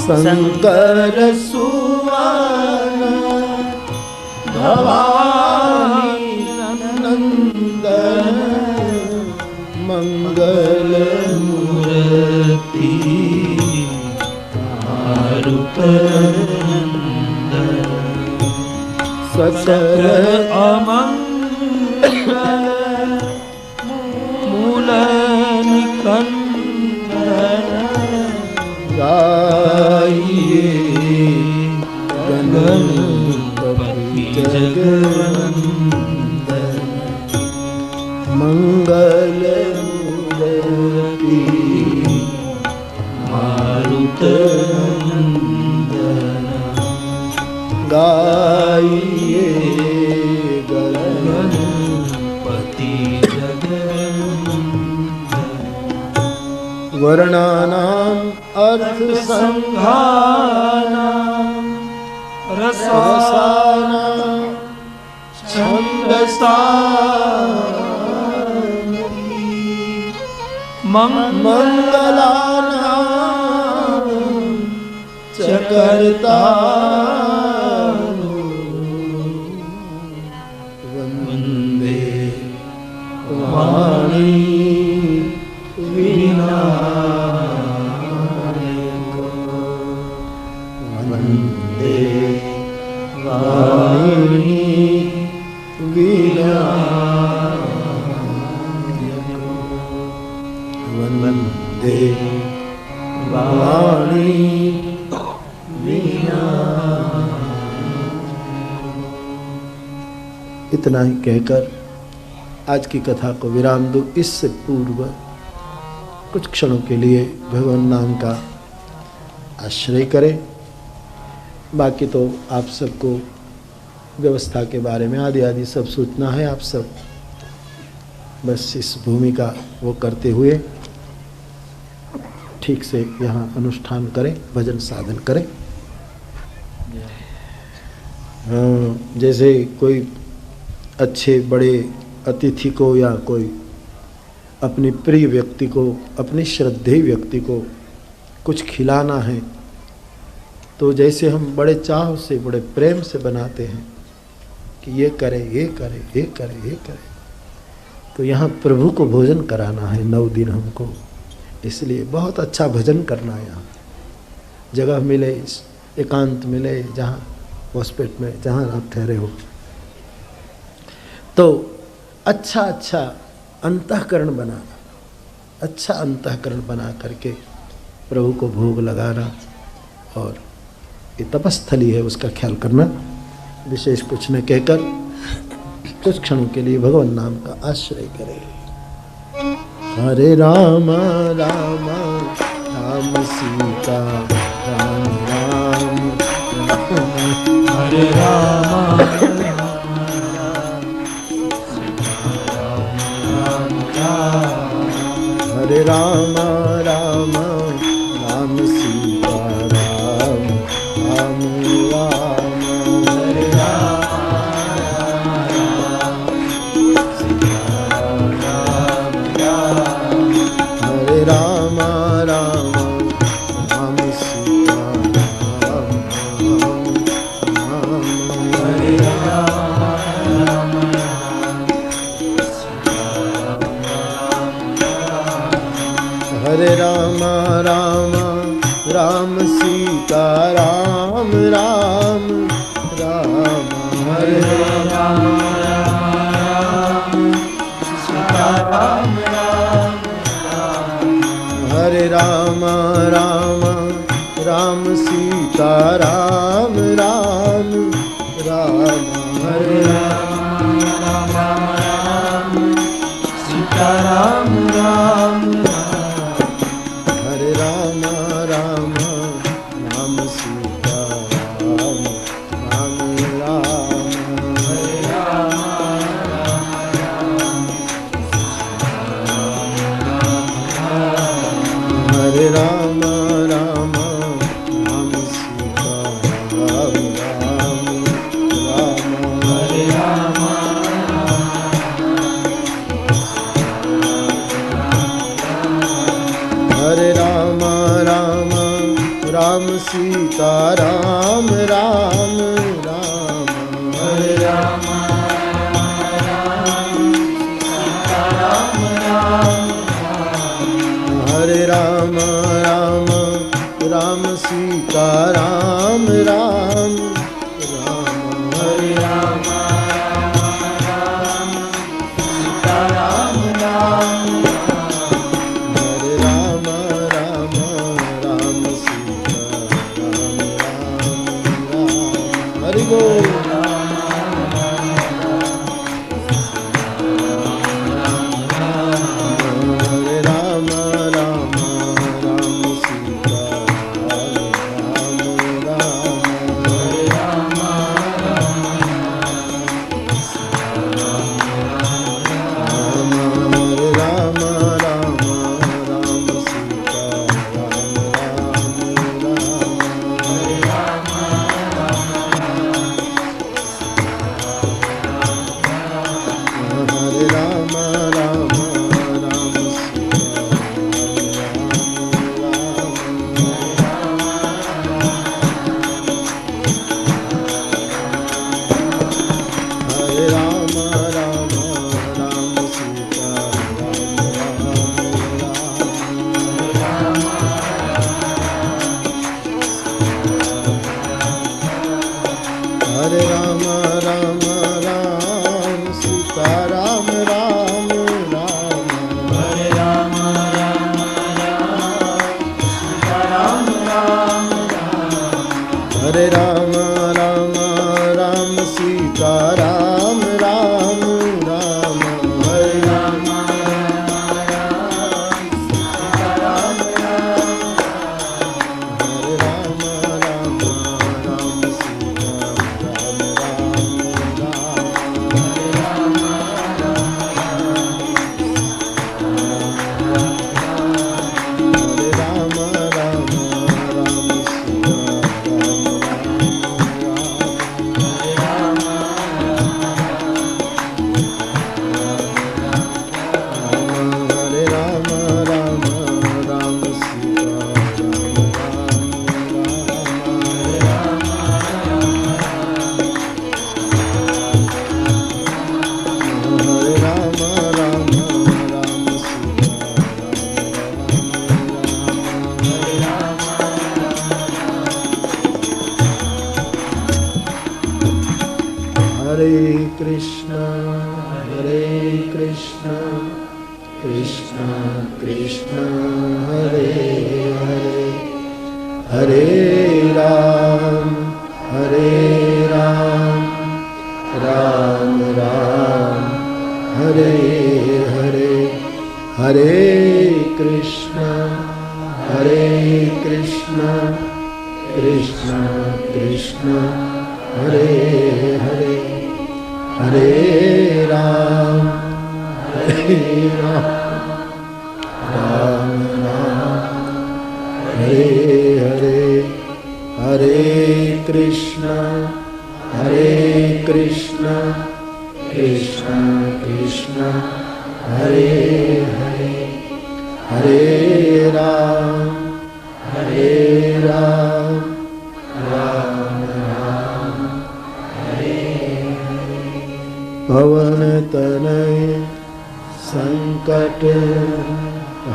शंकर सुवन भवानी नंदन मंगल मूर्ति मारुत नंदन सकल अमंगल मूल निकंदन गाइए गणपति जगवंदन मंगल मूर्ति मारुत नंदन गाइए गणपति जगवंदन वर्णानां अर्थ संघाना रसाना छंदसा मंगलाना चकर्ता वंदे वाणी वीणा वंदे वाणी वीणा वंदे वाणी इतना ही कहकर आज की कथा को विराम दूं। इससे पूर्व कुछ क्षणों के लिए भगवान नाम का आश्रय करें। बाकी तो आप सबको व्यवस्था के बारे में आदि आदि सब सूचना है। आप सब बस इस भूमिका वो करते हुए ठीक से यहाँ अनुष्ठान करें, भजन साधन करें। जैसे कोई अच्छे बड़े अतिथि को या कोई अपने प्रिय व्यक्ति को, अपने श्रद्धेय व्यक्ति को कुछ खिलाना है तो जैसे हम बड़े चाव से, बड़े प्रेम से बनाते हैं कि ये करे, ये करे, ये करे, ये करे, तो यहाँ प्रभु को भोजन कराना है 9 दिन हमको। इसलिए बहुत अच्छा भजन करना है। यहाँ जगह मिले, एकांत मिले, जहाँ हॉस्पिटल में जहाँ आप ठहरे हो, तो अच्छा अच्छा अंतःकरण बनाना, अच्छा अंतःकरण बना करके प्रभु को भोग लगाना। और ये तपस्थली है, उसका ख्याल करना। विशेष कुछ न कहकर कुछ क्षणों के लिए भगवान नाम का आश्रय करें। हरे राम राम राम सीता राम राम, हरे राम हरे राम राम राम सीता राम राम राम, हरे हरे राम राम राम सीता राम राम, हरे हरे राम राम राम सीता राम राम राम, हरे राम सीता राम राम, हरे राम राम राम सीता राम राम राम, हरे राम राम सीता राम राम, हरे राम राम राम सीता राम राम राम, हरे राम हरे राम राम राम सीता राम राम राम, हरे राम हरे राम राम राम सीता राम राम राम, हरे राम हरे राम राम राम सीता राम राम राम, हरे राम सीता राम राम, हरे राम राम राम सीता राम राम, हरि बोल। हरे राम राम राम सीता राम राम, हरे राम हरे राम राम राम सीता राम राम, हरे राम हरे राम राम राम सीता हरे राम राम राम सीता हरे राम राम राम सीता राम राम राम, हरे राम राम सीता राम राम राम, हरे राम राम राम सीता सीता राम राम राम हरे राम पवन तनय संकट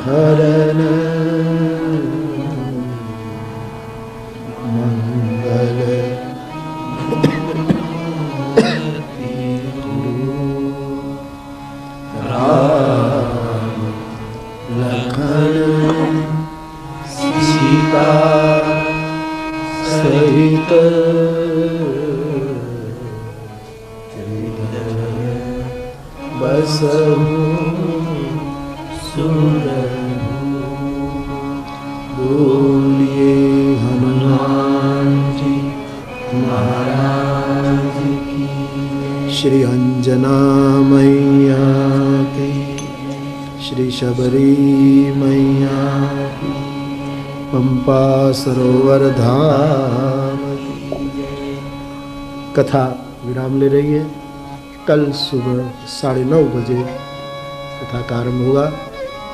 हरन मंगल राम लखन सीता सहित बसहु बोलिए हनुमान जी महाराज की। श्री अंजना मैया की, श्री शबरी मैया की, पंपा सरोवर धाम की। कथा विराम ले रही है। कल सुबह 9:30 बजे कथा का आरंभ होगा।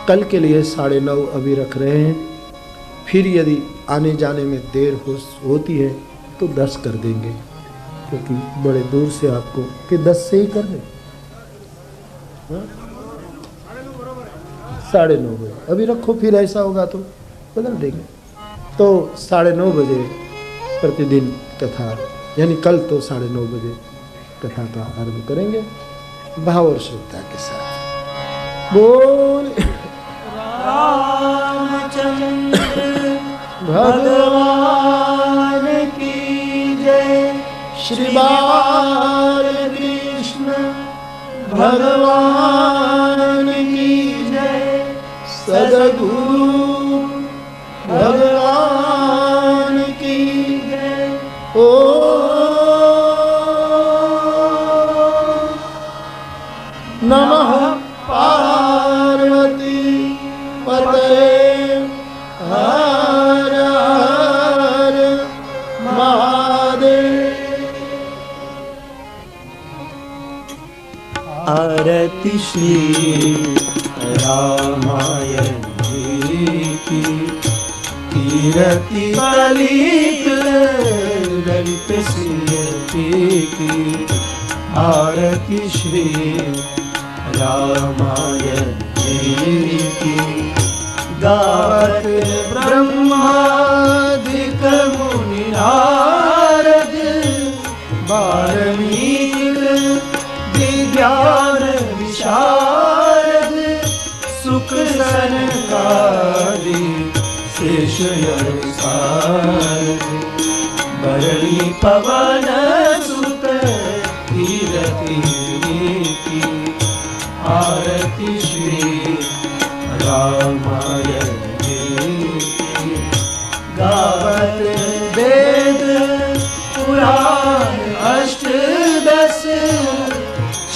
कल के लिए 9:30 अभी रख रहे हैं। फिर यदि आने जाने में देर होती है तो 10 कर देंगे, क्योंकि बड़े दूर से आपको कि 10 से ही कर दें। 9:30 बजे अभी रखो, फिर ऐसा होगा तो बदल देंगे। तो 9:30 बजे प्रतिदिन कथा, यानी कल तो 9:30 बजे कथा का आरंभ करेंगे भाव और श्रद्धा के साथ। बोल रामचंद्र भगवान की जय। श्री बालकृष्ण भगवान की जय। सद्गुरु भगवान की जय। ओ नमः पार्वती पतये हर हर महादेव। आरती श्री रामायण जी की। कीरति ललित ललित श्री की। आरती श्री रामायण जी की। गावत ब्रह्मादिक मुनि नारद। वाल्मीकि विज्ञान विशारद। सुख सनकादि शेष सारद। बरणी पवन सुत आरती की आरती श्री रामायण की गावत वेद पुराण अष्टदश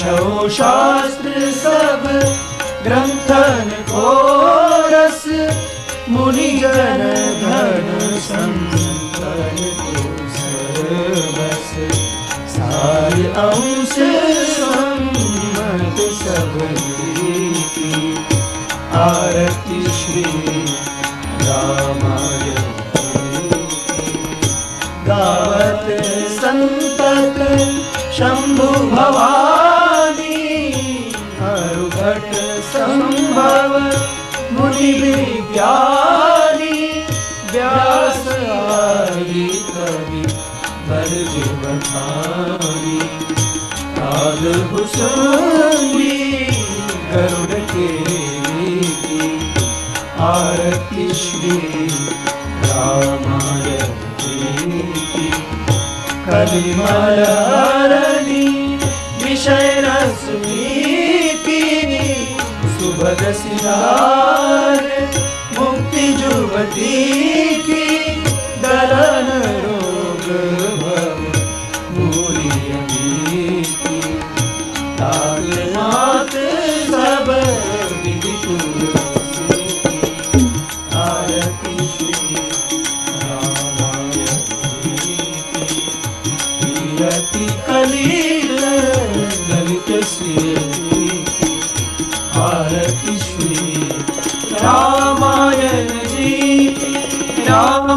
छो शास्त्र सब ग्रंथन को रस मुनिजन धन संतन को सर्वस सार अंश सम्मत सब की आरती श्री रामायण गावत संतत शंभु भवानी अरुघट संभव मुनि विज्ञानी व्यास आदि कवि बर जीवधारी काल भुसुंडी गरुड़ केरी की आरती श्री रामायण की कलिमल हरणी विषय रस मीठी सुभग सिंगार मुक्ति जुवती की दलन रोग भव भूरी अमीठी ताल मात सब विधि तुलसी की आरती श्री रामायण की कीरति कलील ललित श्री आरती श्री रामायण जी राम